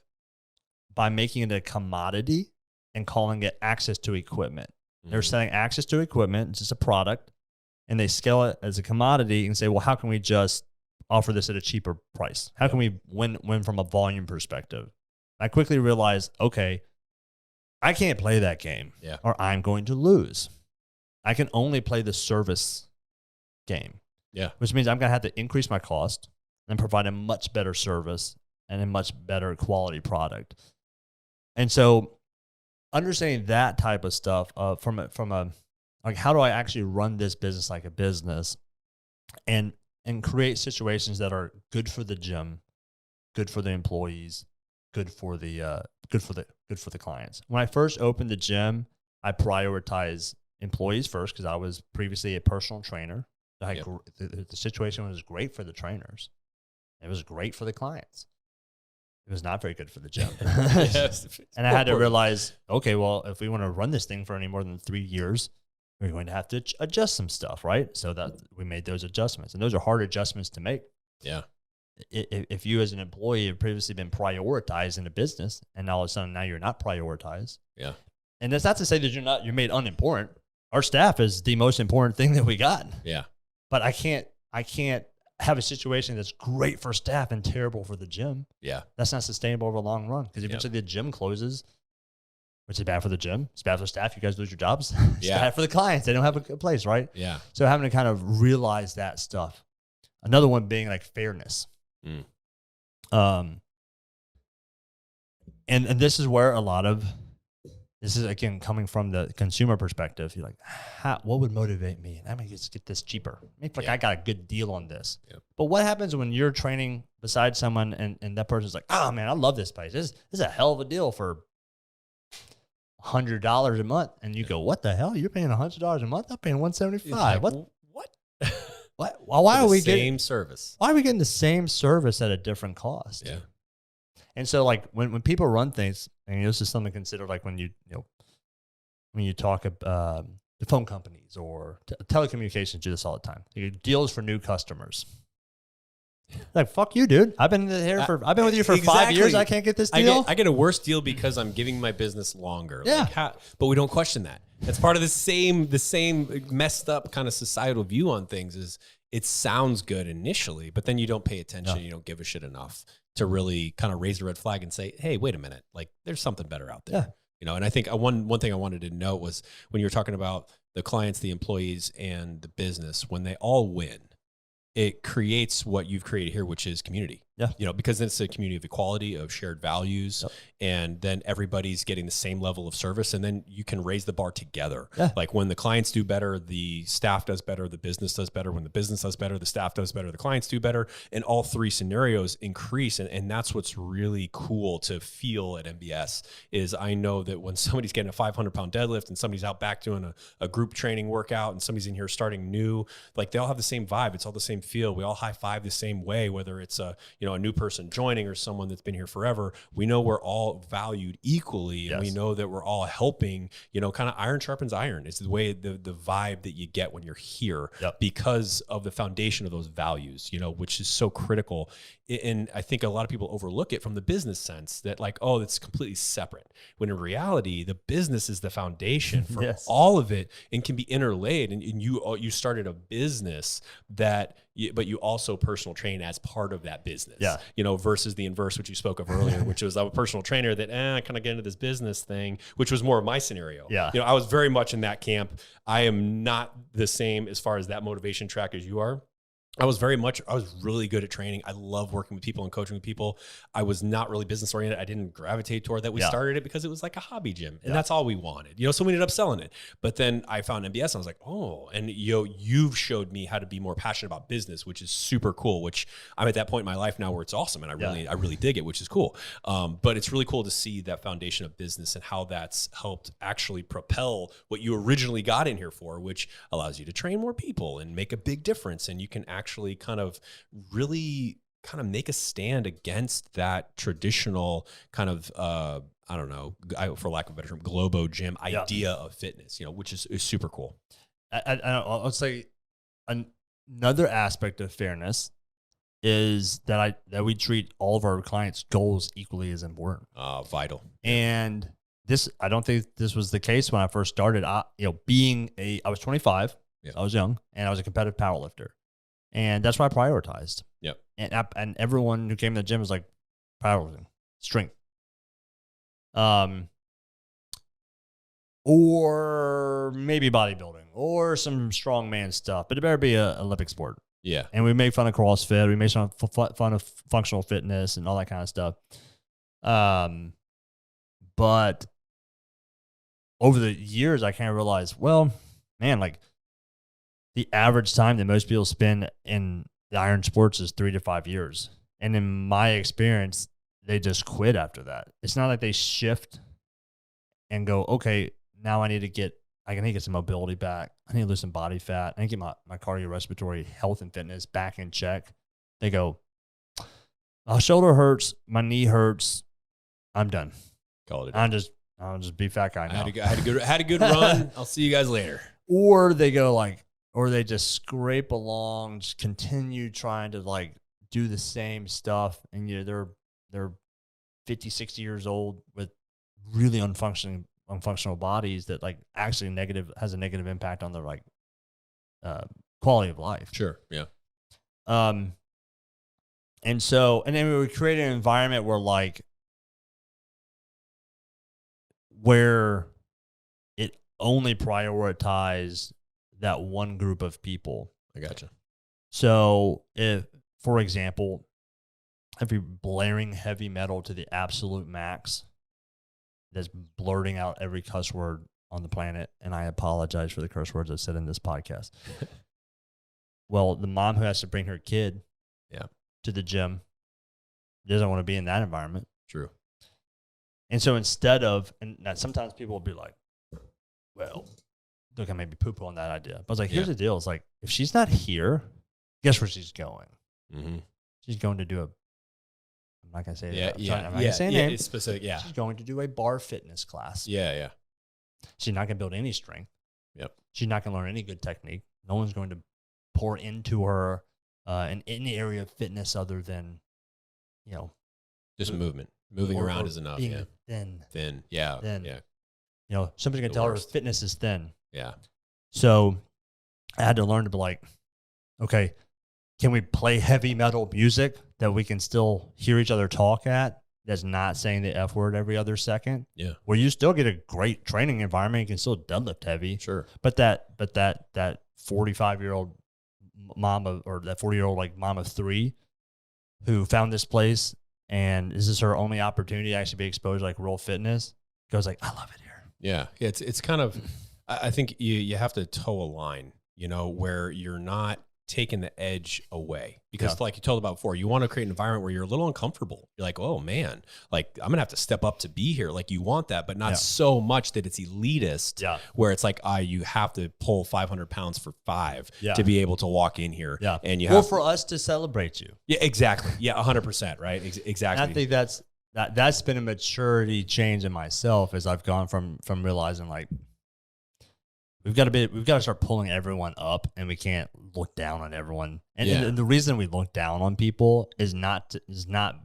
by making it a commodity and calling it access to equipment. They're selling access to equipment. It's just a product. And they scale it as a commodity and say, well, how can we just offer this at a cheaper price? How can we win from a volume perspective? I quickly realized, okay, I can't play that game, or I'm going to lose. I can only play the service game, which means I'm going to have to increase my cost and provide a much better service and a much better quality product. And so understanding that type of stuff from a like, how do I actually run this business like a business and create situations that are good for the gym, good for the employees, good for the clients. When I first opened the gym, I prioritized employees first because I was previously a personal trainer. The situation was great for the trainers. It was great for the clients. It was not very good for the gym. And I had to realize, okay, well, if we want to run this thing for any more than 3 years, we're going to have to adjust some stuff, right? So that we made those adjustments. And those are hard adjustments to make. Yeah. If you as an employee have previously been prioritized in a business and all of a sudden now you're not prioritized. Yeah. And that's not to say that you're made unimportant. Our staff is the most important thing that we got. Yeah. But I can't have a situation that's great for staff and terrible for the gym. Yeah. That's not sustainable over the long run because eventually the gym closes, which is bad for the gym. It's bad for staff. You guys lose your jobs. It's bad for the clients. They don't have a place, right? Yeah. So having to kind of realize that stuff. Another one being like fairness. And this is where a lot of this is again coming from the consumer perspective. You're like, what would motivate me? I'm gonna just get this cheaper. Maybe like I got a good deal on this. Yep. But what happens when you're training beside someone and that person's like, oh man, I love this place. This is a hell of a deal for $100 a month, and you go, what the hell? You're paying $100 a month? I'm paying $175. Like, what? What? Well, why are we getting same service? Why are we getting the same service at a different cost? Yeah. And so, like when people run things, and this is something to consider, like when you talk about the phone companies or telecommunications do this all the time. You get deals for new customers. Like, fuck you, dude. I've been with you for 5 years. I can't get this deal. I get a worse deal because I'm giving my business longer. Yeah. Like but we don't question that. That's part of the same messed up kind of societal view on things is it sounds good initially, but then you don't pay attention. Yeah. You don't give a shit enough to really kind of raise the red flag and say, hey, wait a minute. Like there's something better out there. Yeah. And I think one thing I wanted to note was when you were talking about the clients, the employees, and the business, when they all win, it creates what you've created here, which is community. Yeah. Because then it's a community of equality, of shared values, and then everybody's getting the same level of service, and then you can raise the bar together. Yeah. Like when the clients do better, the staff does better, the business does better. When the business does better, the staff does better, the clients do better, and all three scenarios increase. And that's what's really cool to feel at MBS is I know that when somebody's getting a 500-pound deadlift and somebody's out back doing a group training workout and somebody's in here starting new, like they all have the same vibe. It's all the same feel. We all high five the same way, whether it's a new person joining or someone that's been here forever. We know we're all valued equally, and we know that we're all helping, kind of iron sharpens iron. It's the way the vibe that you get when you're here because of the foundation of those values, which is so critical. And I think a lot of people overlook it from the business sense that like, oh, it's completely separate. When in reality, the business is the foundation for all of it and can be interlaid. And you started a business but you also personal train as part of that business, versus the inverse, which you spoke of earlier, which was I'm a personal trainer that I kind of get into this business thing, which was more of my scenario. Yeah. I was very much in that camp. I am not the same as far as that motivation track as you are. I was really good at training. I love working with people and coaching with people. I was not really business oriented. I didn't gravitate toward that. We started it because it was like a hobby gym and that's all we wanted, so we ended up selling it. But then I found MBS and I was like, oh, and you've showed me how to be more passionate about business, which is super cool, which I'm at that point in my life now where it's awesome. And I really dig it, which is cool. But it's really cool to see that foundation of business and how that's helped actually propel what you originally got in here for, which allows you to train more people and make a big difference. And you can actually kind of really kind of make a stand against that traditional kind of, I don't know, for lack of a better term, Globo gym idea of fitness, which is super cool. I'll say another aspect of fairness is that we treat all of our clients' goals equally as important. Vital. And I don't think this was the case when I first started. I was 25, I was young, and I was a competitive powerlifter. And that's what I prioritized. Yep. And everyone who came to the gym was like powerlifting, strength. Or maybe bodybuilding or some strongman stuff, but it better be an Olympic sport. Yeah. And we made fun of CrossFit. We made fun of functional fitness and all that kind of stuff. But over the years, I kind of realized, well, man, like, the average time that most people spend in the iron sports is 3 to 5 years. And in my experience, they just quit after that. It's not like they shift and go, okay, now I need to get some mobility back. I need to lose some body fat. I need to get my cardiorespiratory health and fitness back in check. They go, my shoulder hurts, my knee hurts, I'm done. Call it. I'll just be fat guy now. I had a good run. I'll see you guys later. Or they go or they just scrape along, just continue trying to like do the same stuff. And they're 50, 60 years old with really unfunctional bodies that like actually has a negative impact on their like quality of life. Sure. Yeah. And then we would create an environment where it only prioritized that one group of people. I gotcha. So if, for example, if you're blaring heavy metal to the absolute max, that's blurting out every cuss word on the planet, and I apologize for the curse words I've said in this podcast. Well, the mom who has to bring her kid to the gym doesn't want to be in that environment. True. And so instead of, and now sometimes people will be like, well, look, I maybe poo-poo on that idea. But I was like, here's the deal. It's like, if she's not here, guess where she's going? Mm-hmm. She's going to do I'm not going to say that. I'm not going to say a name. It's specific, She's going to do a bar fitness class. Yeah. She's not going to build any strength. Yep. She's not going to learn any good technique. No one's going to pour into her in any area of fitness other than, just movement. Moving around is enough. Being thin. Yeah. Thin. Yeah. Somebody's going to tell her fitness is thin. Yeah. So I had to learn to be like, okay, can we play heavy metal music that we can still hear each other talk at? That's not saying the F word every other second. Yeah. Where you still get a great training environment. You can still deadlift heavy. Sure. But that 45-year-old mom or that 40-year-old like mom of 3 who found this place and this is her only opportunity to actually be exposed to like real fitness goes like, I love it here. Yeah. It's kind of, I think you have to toe a line, where you're not taking the edge away because like you told about before, you want to create an environment where you're a little uncomfortable. You're like, oh man, like I'm going to have to step up to be here. Like you want that, but not so much that it's elitist where it's like, you have to pull 500 pounds for 5 to be able to walk in here. Yeah. And for us to celebrate you. Yeah, exactly. Yeah. 100%. Right. Exactly. And I think that's been a maturity change in myself as I've gone from realizing like, we've got to start pulling everyone up, and we can't look down on everyone. And the reason we look down on people is not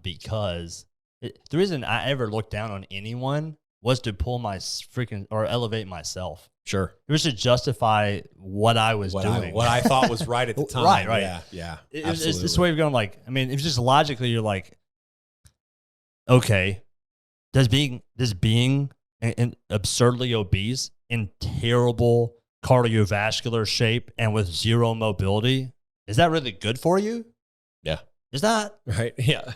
because the reason I ever looked down on anyone was to pull my or elevate myself. Sure, it was to justify what I was doing, what I thought was right at the time. right. Yeah. It's this way of going. Like, I mean, it's just logically, you're like, okay, does being absurdly obese in terrible cardiovascular shape and with zero mobility, is that really good for you? Yeah. Is that? Right. Yeah.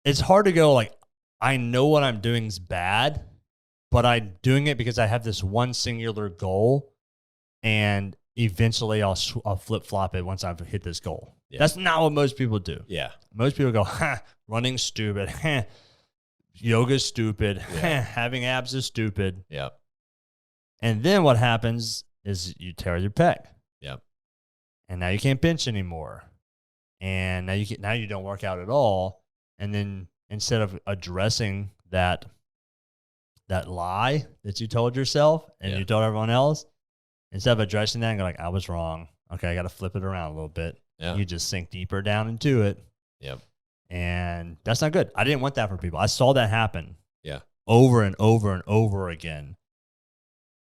It's hard to go like, I know what I'm doing is bad, but I'm doing it because I have this one singular goal, and eventually I'll flip-flop it once I've hit this goal. Yeah. That's not what most people do. Yeah. Most people go, running stupid, yoga's stupid. Having abs is stupid. Yep. And then what happens is you tear your pec. Yep. And now you can't bench anymore. And now you don't work out at all. And then instead of addressing that lie that you told yourself and you told everyone else, instead of addressing that and go like, I was wrong. Okay, I got to flip it around a little bit. Yeah. You just sink deeper down into it. Yep. And that's not good. I didn't want that for people. I saw that happen. Yeah. Over and over and over again.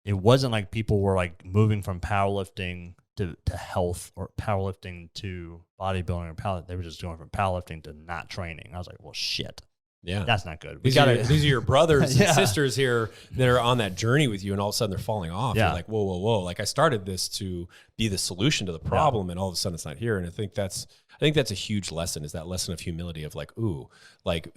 It wasn't like people were like moving from powerlifting to health or powerlifting to bodybuilding or powerlifting. They were just going from powerlifting to not training. I was like, well, shit. Yeah. That's not good. These are your brothers and sisters here that are on that journey with you, and all of a sudden they're falling off. Yeah. You're like, whoa. Like, I started this to be the solution to the problem, and all of a sudden it's not here. And I think that's a huge lesson, is that lesson of humility of like,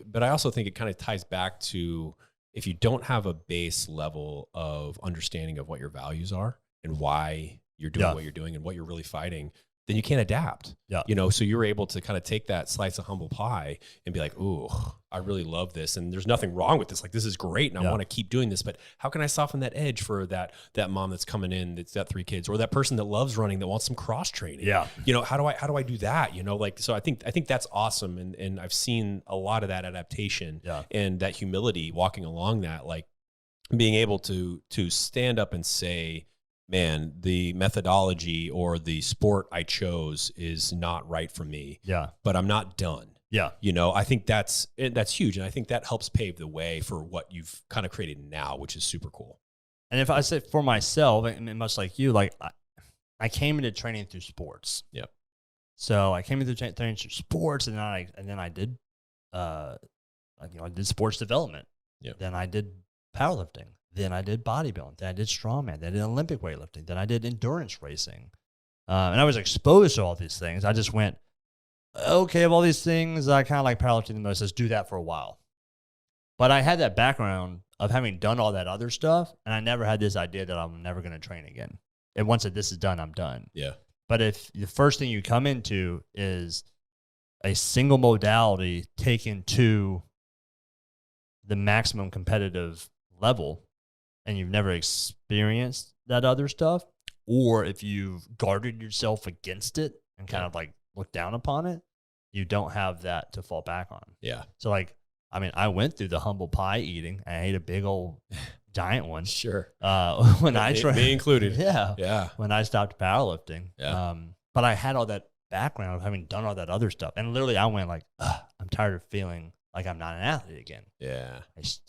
but I also think it kind of ties back to, if you don't have a base level of understanding of what your values are and why you're doing what you're doing and what you're really fighting, then you can't adapt. Yeah. So you're able to kind of take that slice of humble pie and be like, ooh, I really love this. And there's nothing wrong with this. Like, this is great. And I want to keep doing this, but how can I soften that edge for that mom that's coming in, that's got 3 kids, or that person that loves running, that wants some cross training? Yeah. How do I do that? So I think that's awesome. And I've seen a lot of that adaptation and that humility walking along that, like being able to stand up and say, man, the methodology or the sport I chose is not right for me. Yeah. But I'm not done. Yeah. I think that's huge. And I think that helps pave the way for what you've kind of created now, which is super cool. And if I say for myself, and much like you, like I came into training through sports. Yep. So I came into training through sports, and then I did, I did sports development. Yeah. Then I did powerlifting. Then I did bodybuilding. Then I did strongman. Then I did Olympic weightlifting. Then I did endurance racing. And I was exposed to all these things. I just went, okay, of all these things, I kind of like powerlifting the most. Let's do that for a while. But I had that background of having done all that other stuff, and I never had this idea that I'm never going to train again. And once this is done, I'm done. Yeah. But if the first thing you come into is a single modality taken to the maximum competitive level, and you've never experienced that other stuff, or if you've guarded yourself against it and kind of like looked down upon it, you don't have that to fall back on. Yeah. So like, I mean, I went through the humble pie eating. I ate a big old giant one. Sure. When I tried, me included. Yeah. Yeah. When I stopped powerlifting. Yeah. But I had all that background of having done all that other stuff. And literally I went like, I'm tired of feeling like I'm not an athlete again. Yeah.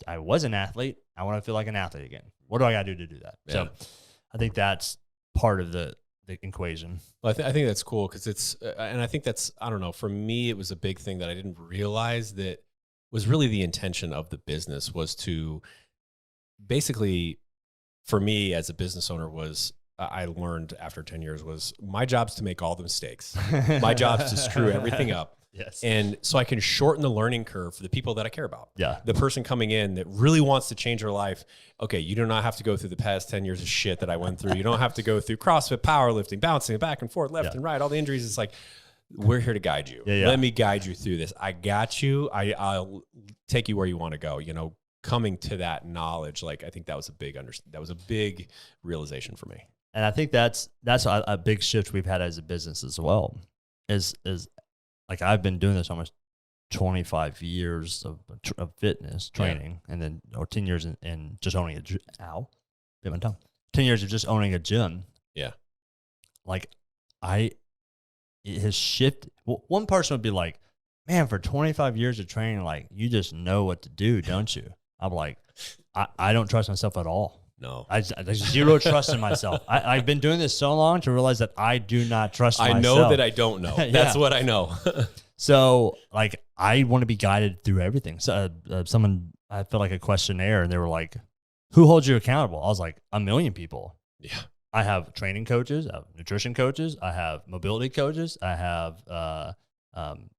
I was an athlete. I want to feel like an athlete again. What do I got to do that? Yeah. So I think that's part of the equation. Well, I think that's cool because it's, and I think that's, I don't know, for me, it was a big thing that I didn't realize that was really the intention of the business was to basically, for me as a business owner was, I learned after 10 years was my job's to make all the mistakes. My job's to screw everything up. Yes. And so I can shorten the learning curve for the people that I care about. Yeah. The person coming in that really wants to change their life. Okay, you do not have to go through the past 10 years of shit that I went through. You don't have to go through CrossFit, powerlifting, bouncing back and forth, left and right, all the injuries. It's like, we're here to guide you. Yeah. Let me guide you through this. I got you. I'll take you where you want to go. You know, coming to that knowledge, like I think that was a big realization for me. And I think that's a big shift we've had as a business as well. Is like I've been doing this almost 25 years of fitness training, and then 10 years in just owning a bit my tongue. 10 years of just owning a gym. Yeah, like it has shifted. Well, one person would be like, "Man, for 25 years of training, like you just know what to do, don't you?" I'm like, I don't trust myself at all. No, there's zero trust in myself. I've been doing this so long to realize that I do not trust myself. I know that I don't know. That's what I know. So, like, I want to be guided through everything. So, I felt like a questionnaire, and they were like, "Who holds you accountable?" I was like, "A million people." Yeah. I have training coaches, I have nutrition coaches, I have mobility coaches, I have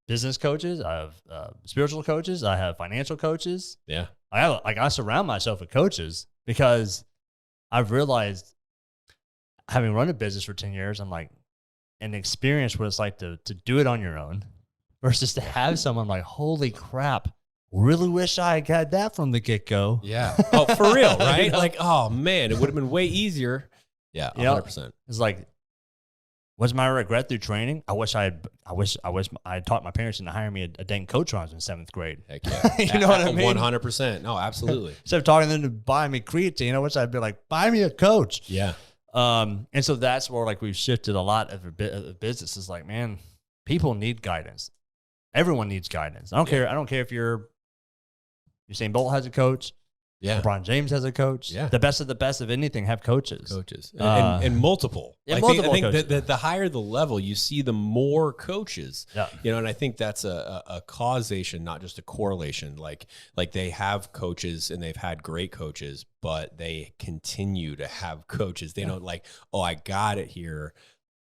business coaches, I have spiritual coaches, I have financial coaches. Yeah. I surround myself with coaches because I've realized, having run a business for 10 years, I'm like, and experience what it's like to do it on your own versus to have someone like, holy crap, really wish I had that from the get-go. Yeah. Oh, for real, right? You know? Like, oh man, it would have been way easier. Yeah, 100%. It's like, what's my regret through training? I wish I had taught my parents into hiring me a dang coach when I was in 7th grade. Heck yeah. You know what I mean? 100%. No, absolutely. Instead of talking them to buy me creatine, I wish I'd be like, buy me a coach. Yeah. And so that's where like we've shifted a lot of the business. Is like, man, people need guidance. Everyone needs guidance. I don't care. I don't care if Usain Bolt has a coach. Yeah. LeBron James has a coach. Yeah. The best of anything have coaches. And multiple. Yeah, I multiple think coaches. the higher the level, you see the more coaches. Yeah. You know, and I think that's a causation, not just a correlation. Like they have coaches and they've had great coaches, but they continue to have coaches. They don't like, oh, I got it here,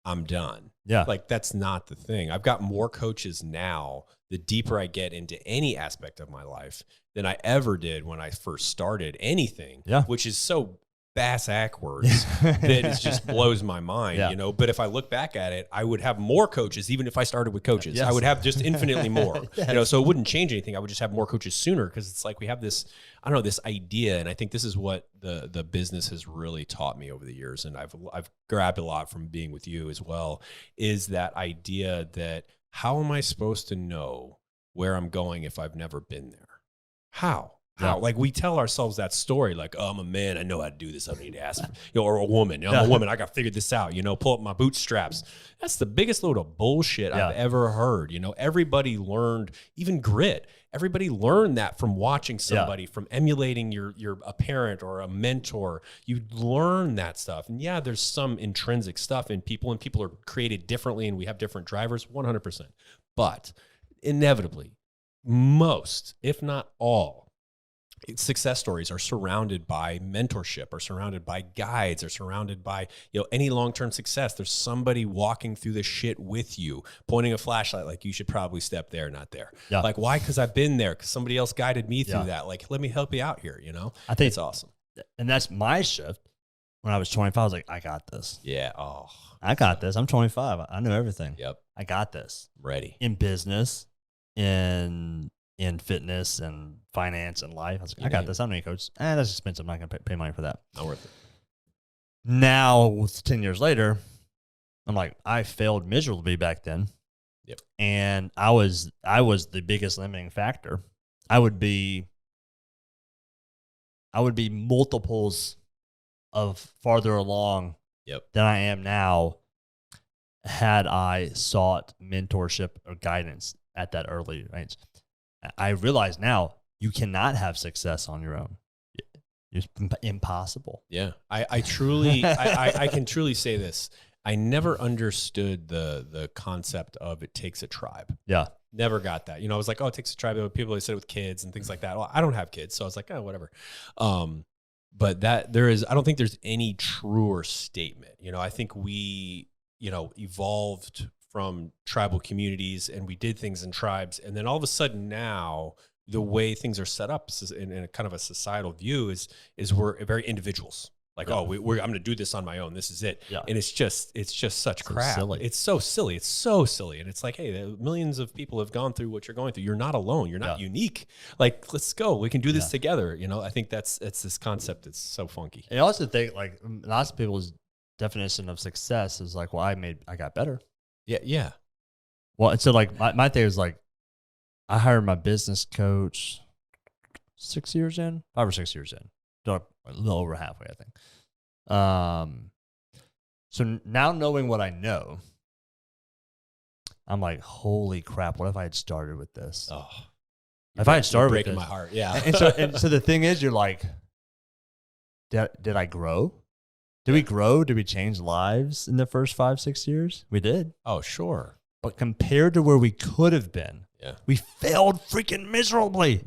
I'm done. Yeah. Like that's not the thing. I've got more coaches now, the deeper I get into any aspect of my life, than I ever did when I first started anything, which is so backwards that it just blows my mind, you know? But if I look back at it, I would have more coaches, even if I started with coaches. Yes. I would have just infinitely more, you know, so it wouldn't change anything. I would just have more coaches sooner because it's like we have this, I don't know, this idea. And I think this is what the business has really taught me over the years. And I've grabbed a lot from being with you as well, is that idea that how am I supposed to know where I'm going if I've never been there? How? Like we tell ourselves that story, like, oh, I'm a man, I know how to do this. I don't need to ask, or a woman, I'm a woman, I got to figure this out, pull up my bootstraps. That's the biggest load of bullshit I've ever heard. Everybody learned, even grit. Everybody learned that from watching somebody, from emulating a parent or a mentor. You learn that stuff. And there's some intrinsic stuff in people, and people are created differently, and we have different drivers, 100%. But inevitably, most, if not all, success stories are surrounded by mentorship, are surrounded by guides, are surrounded by, any long-term success. There's somebody walking through the shit with you, pointing a flashlight like, you should probably step there, not there. Yeah. Like, why? Because I've been there, because somebody else guided me through Yeah. that. Like, let me help you out here. I think it's awesome. And that's my shift. When I was 25, I was like, I got this. Yeah. Oh, I got this. I'm 25. I know everything. Yep. I got this. Ready. In business, in fitness and finance and life. I was like, I got this. I'm not a coach. That's expensive. I'm not going to pay money for that. Not worth it. Now, 10 years later, I'm like, I failed miserably back then. Yep. And I was the biggest limiting factor. I would be multiples of farther along than I am now had I sought mentorship or guidance at that early range. I realize now you cannot have success on your own. It's impossible. Yeah. I truly, I can truly say this. I never understood the concept of it takes a tribe. Yeah. Never got that. I was like, oh, it takes a tribe. People said it with kids and things like that. Well, I don't have kids. So I was like, oh, whatever. But I don't think there's any truer statement. I think we, evolved from tribal communities and we did things in tribes. And then all of a sudden now the way things are set up in a kind of a societal view is we're very individuals. Like, I'm going to do this on my own. This is it. Yeah. And it's just such crap. Silly. It's so silly. It's so silly. And it's like, hey, millions of people have gone through what you're going through. You're not alone. You're not unique. Like, let's go. We can do this together. I think it's this concept that's so funky. I also think like lots of people's definition of success is like, well, I got better. Yeah. Yeah. Well, so like my thing is like, I hired my business coach 5 or 6 years in. A little over halfway, I think. So now knowing what I know, I'm like, holy crap! What if I had started with this? Oh, if I had started with breaking this, my heart, yeah. and so the thing is, you're like, did I grow? Did we grow? Did we change lives in the first 5-6 years? We did. Oh, sure. But compared to where we could have been, we failed freaking miserably.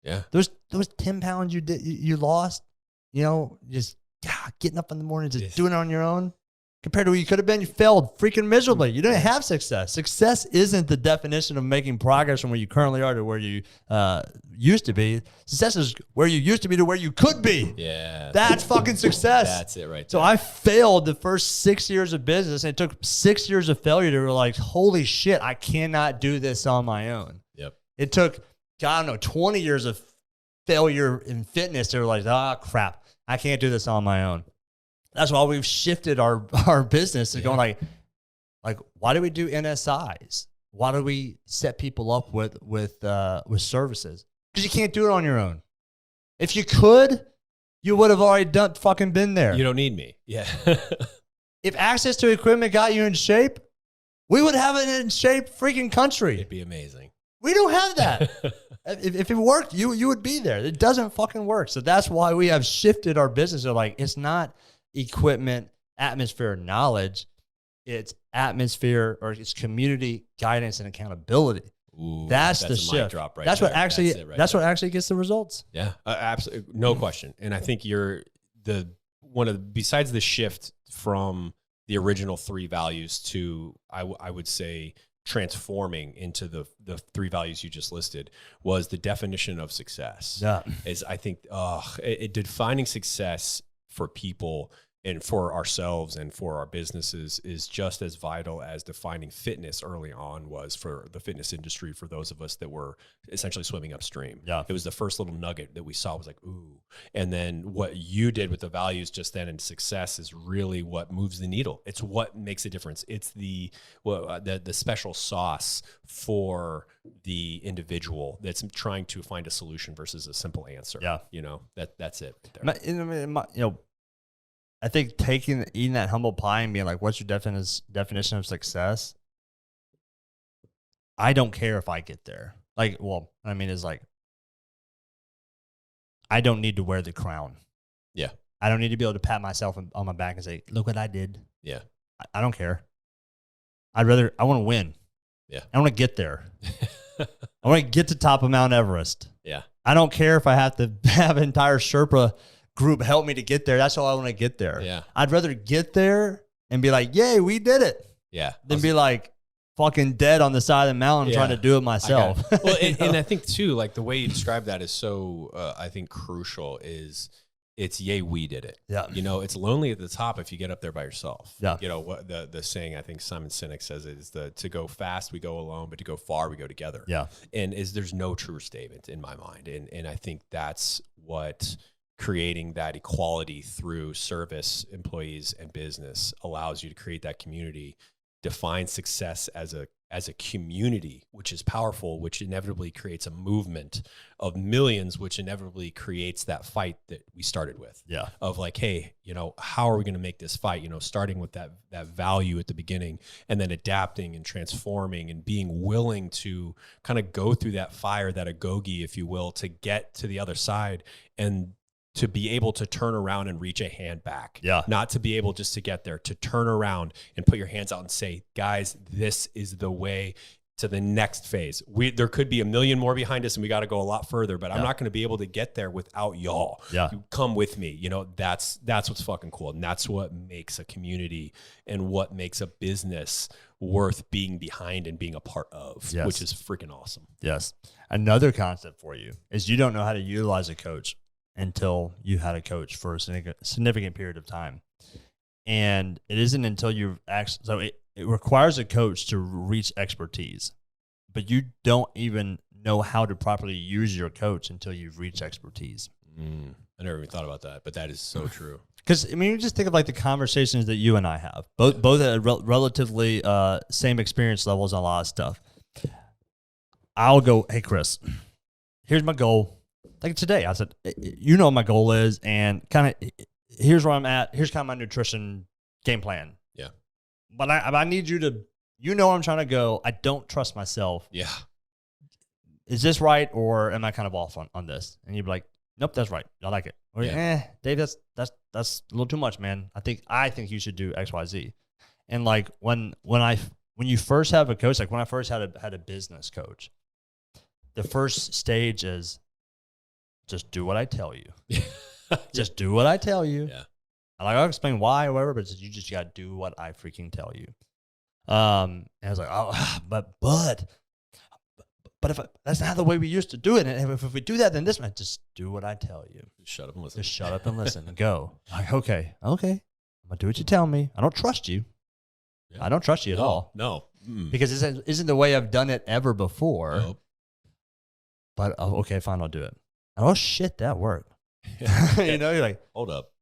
Yeah. Those 10 pounds you lost, just getting up in the morning, just doing it on your own. Compared to where you could have been, you failed freaking miserably. You didn't have success. Success isn't the definition of making progress from where you currently are to where you used to be. Success is where you used to be to where you could be. Yeah. That's fucking success. That's it right there. So I failed the first 6 years of business, and it took 6 years of failure to realize, holy shit, I cannot do this on my own. Yep. It took, I don't know, 20 years of failure in fitness to realize, crap, I can't do this on my own. That's why we've shifted our business to going like, why do we do NSIs? Why do we set people up with services? Because you can't do it on your own. If you could, you would have already been there. You don't need me. Yeah. If access to equipment got you in shape, we would have an in shape freaking country. It'd be amazing. We don't have that. If it worked, you would be there. It doesn't fucking work. So that's why we have shifted our business to like, it's not equipment, atmosphere, knowledge. It's atmosphere, or it's community, guidance, and accountability. Ooh, that's the shift. Drop right that's there. what actually. That's what actually gets the results. Yeah, absolutely, no question. And I think you're besides the shift from the original 3 values to I would say transforming into the 3 values you just listed was the definition of success. Yeah, is I think defining success for people and for ourselves and for our businesses is just as vital as defining fitness early on was for the fitness industry, for those of us that were essentially swimming upstream. Yeah. It was the first little nugget that we saw was like, ooh. And then what you did with the values just then and success is really what moves the needle. It's what makes a difference. It's the special sauce for the individual that's trying to find a solution versus a simple answer. Yeah. That's it right there. I think eating that humble pie and being like, what's your definition of success? I don't care if I get there. Like, well, I mean, it's like, I don't need to wear the crown. Yeah. I don't need to be able to pat myself on my back and say, look what I did. Yeah. I don't care. I want to win. Yeah. I want to get there. I want to get to top of Mount Everest. Yeah. I don't care if I have to have an entire Sherpa group help me to get there. That's all I want to get there. Yeah. I'd rather get there and be like, yay, we did it. Yeah. Than be like fucking dead on the side of the mountain trying to do it myself. Well, and I think too, like the way you describe that is so, I think crucial is it's yay, we did it. Yeah. You know, it's lonely at the top if you get up there by yourself. Yeah. You know, what the saying, I think Simon Sinek says is to go fast, we go alone, but to go far, we go together. Yeah. And there's no truer statement in my mind. And I think that's what creating that equality through service, employees, and business allows you to create that community, define success as a community, which is powerful, which inevitably creates a movement of millions, which inevitably creates that fight that we started with. Yeah. Of like, hey, you know, how are we going to make this fight? You know, starting with that value at the beginning and then adapting and transforming and being willing to kind of go through that fire, that agoge, if you will, to get to the other side and to be able to turn around and reach a hand back. Yeah. Not to be able just to get there, to turn around and put your hands out and say, guys, this is the way to the next phase. There could be a million more behind us and we got to go a lot further, but I'm not going to be able to get there without y'all. Yeah. You come with me. You know, that's what's fucking cool. And that's what makes a community and what makes a business worth being behind and being a part of, Yes. which is freaking awesome. Yes. Another concept for you is you don't know how to utilize a coach until you had a coach for a significant period of time. And it isn't until you've actually, so it requires a coach to reach expertise, but you don't even know how to properly use your coach until you've reached expertise. I never even thought about that, but that is so true. Because, I mean, you just think of like the conversations that you and I have, both at relatively same experience levels on a lot of stuff. I'll go, hey, Chris, here's my goal. Like today, I said, you know what my goal is, and kind of here's where I'm at. Here's kind of my nutrition game plan. Yeah. But I need you to, you know where I'm trying to go. I don't trust myself. Yeah. Is this right, or am I kind of off on this? And you'd be like, nope, that's right. I like it. Or, Dave, that's a little too much, man. I think you should do X, Y, Z. And like when you first have a coach, like when I first had a business coach, the first stage is just do what I tell you. Just do what I tell you. Yeah. I'll explain why or whatever, but you just got to do what I freaking tell you. And I was like, oh, but if that's not the way we used to do it, and if we do that, then this man, just do what I tell you. Just shut up and listen. Just shut up and listen and go. Like, okay, I'm gonna do what you tell me. I don't trust you. Yeah. I don't trust you at all. No, because this isn't the way I've done it ever before. Nope. But okay, fine, I'll do it. Oh shit, that worked. You know, you're like, hold up.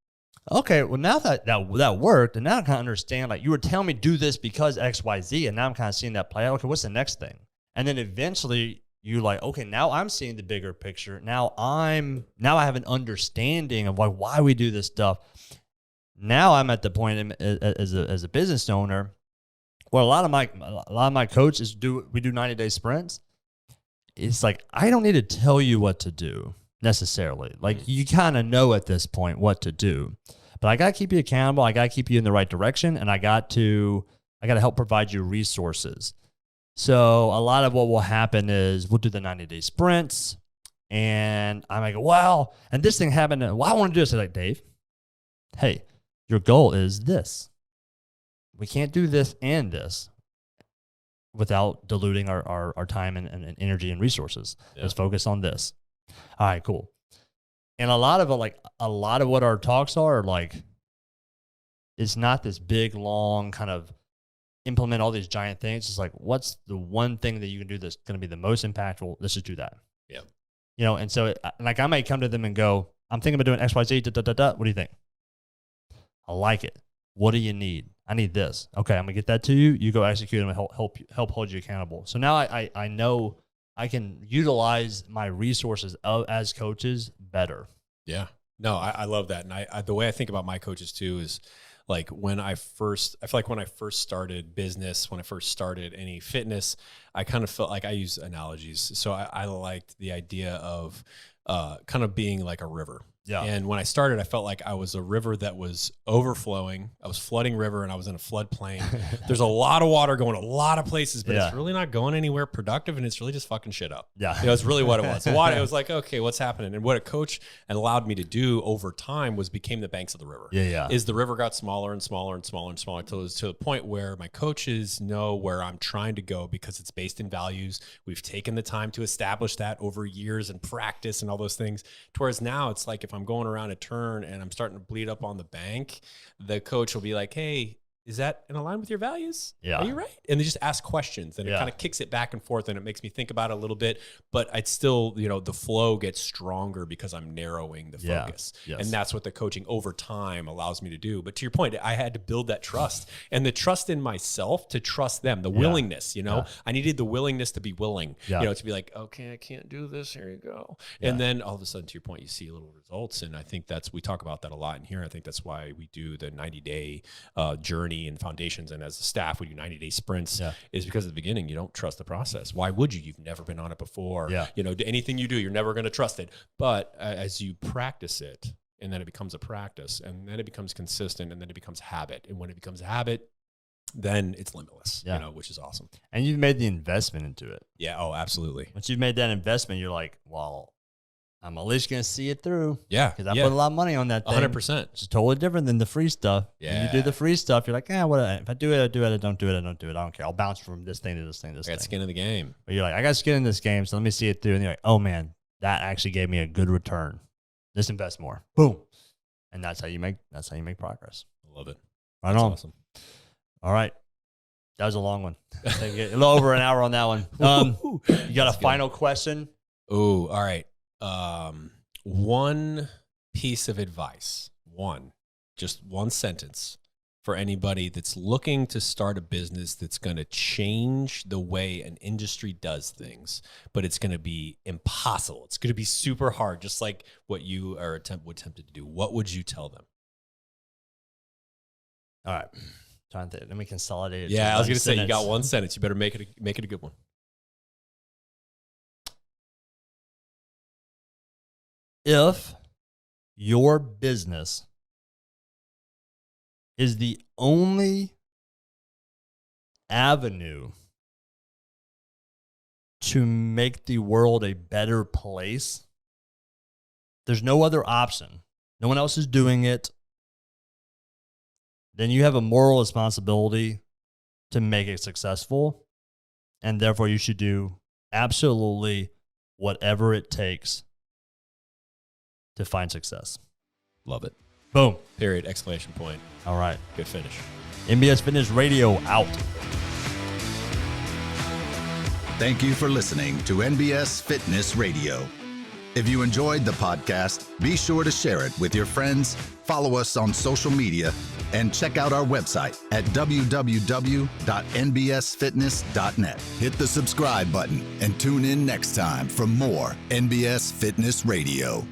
Okay, well now that worked, and now I kind of understand. Like you were telling me do this because X, Y, Z, and now I'm kind of seeing that play out. Okay, what's the next thing? And then eventually you like, okay, now I'm seeing the bigger picture. Now I have an understanding of why we do this stuff. Now I'm at the point as a business owner where a lot of my coaches do 90-day sprints. It's like, I don't need to tell you what to do necessarily. Like you kind of know at this point what to do, but I got to keep you accountable. I got to keep you in the right direction. And I got to help provide you resources. So a lot of what will happen is we'll do the 90-day sprints and I might go, wow, and this thing happened. Well, I want to do this. I'm like, Dave, hey, your goal is this. We can't do this and this without diluting our time and energy and resources. Yeah. Let's focus on this. All right, cool. And a lot of what our talks are like, it's not this big, long kind of implement all these giant things. It's like, what's the one thing that you can do that's going to be the most impactful? Let's just do that. Yeah. You know, and so like I might come to them and go, I'm thinking about doing X, Y, Z, What do you think? I like it. What do you need? I need this. Okay, I'm gonna get that to you. You go execute and help hold you accountable. So now I know I can utilize my resources as coaches better. Yeah. No, I love that. And I the way I think about my coaches too is like I feel like when I first started business, when I first started any fitness, I kind of felt like I use analogies. So I liked the idea of kind of being like a river. Yeah. And when I started, I felt like I was a river that was overflowing. I was flooding river and I was in a floodplain. There's a lot of water going a lot of places, but it's really not going anywhere productive, and it's really just fucking shit up. Yeah. You know, it's really what it was. The water, it was like, okay, what's happening? And what a coach allowed me to do over time was became the banks of the river. Yeah. Is the river got smaller and smaller and smaller and smaller until it was to the point where my coaches know where I'm trying to go because it's based in values. We've taken the time to establish that over years and practice and all those things. Whereas now it's like if I'm going around a turn and I'm starting to bleed up on the bank, the coach will be like, hey, is that in line with your values? Yeah. Are you right? And they just ask questions, and it kind of kicks it back and forth, and it makes me think about it a little bit, but I'd still, you know, the flow gets stronger because I'm narrowing the focus. Yes. And that's what the coaching over time allows me to do. But to your point, I had to build that trust and the trust in myself to trust them, the willingness, you know, I needed the willingness to be willing, you know, to be like, okay, I can't do this. Here you go. And then all of a sudden, to your point, you see little results. And I think we talk about that a lot in here. I think that's why we do the 90-day journey and foundations, and as a staff we do 90-day sprints, is because at the beginning you don't trust the process. Why would you? You've never been on it before. You know, anything you do, you're never going to trust it. But as you practice it, and then it becomes a practice, and then it becomes consistent, and then it becomes habit, and when it becomes a habit, then it's limitless, you know, which is awesome. And you've made the investment into it. Oh, absolutely. Once you've made that investment, you're like, well, I'm at least going to see it through. Because I put a lot of money on that thing. 100%. It's totally different than the free stuff. When you do the free stuff, you're like, if I do it, I do it. I don't do it, I don't do it. I don't care. I'll bounce from this thing to this thing to this thing. I got skin in the game. But you're like, I got skin in this game, so let me see it through. And you're like, oh, man, that actually gave me a good return. Let's invest more. Boom. And that's how you make progress. I love it. Right That's on. awesome. All right. That was a long one. I think a little over an hour on that one. You got a final question? Oh, all right. One piece of advice, just one sentence for anybody that's looking to start a business that's going to change the way an industry does things, but it's going to be impossible. It's going to be super hard, just like what you are attempted to do. What would you tell them? All right. Trying to let me consolidate it. Yeah, I was going to say, you got one sentence. You better make it a good one. If your business is the only avenue to make the world a better place, there's no other option, no one else is doing it, then you have a moral responsibility to make it successful, and therefore you should do absolutely whatever it takes to find success. Love it. Boom. Period. Exclamation point. All right. Good finish. NBS Fitness Radio out. Thank you for listening to NBS Fitness Radio. If you enjoyed the podcast, be sure to share it with your friends, follow us on social media, and check out our website at www.nbsfitness.net. Hit the subscribe button and tune in next time for more NBS Fitness Radio.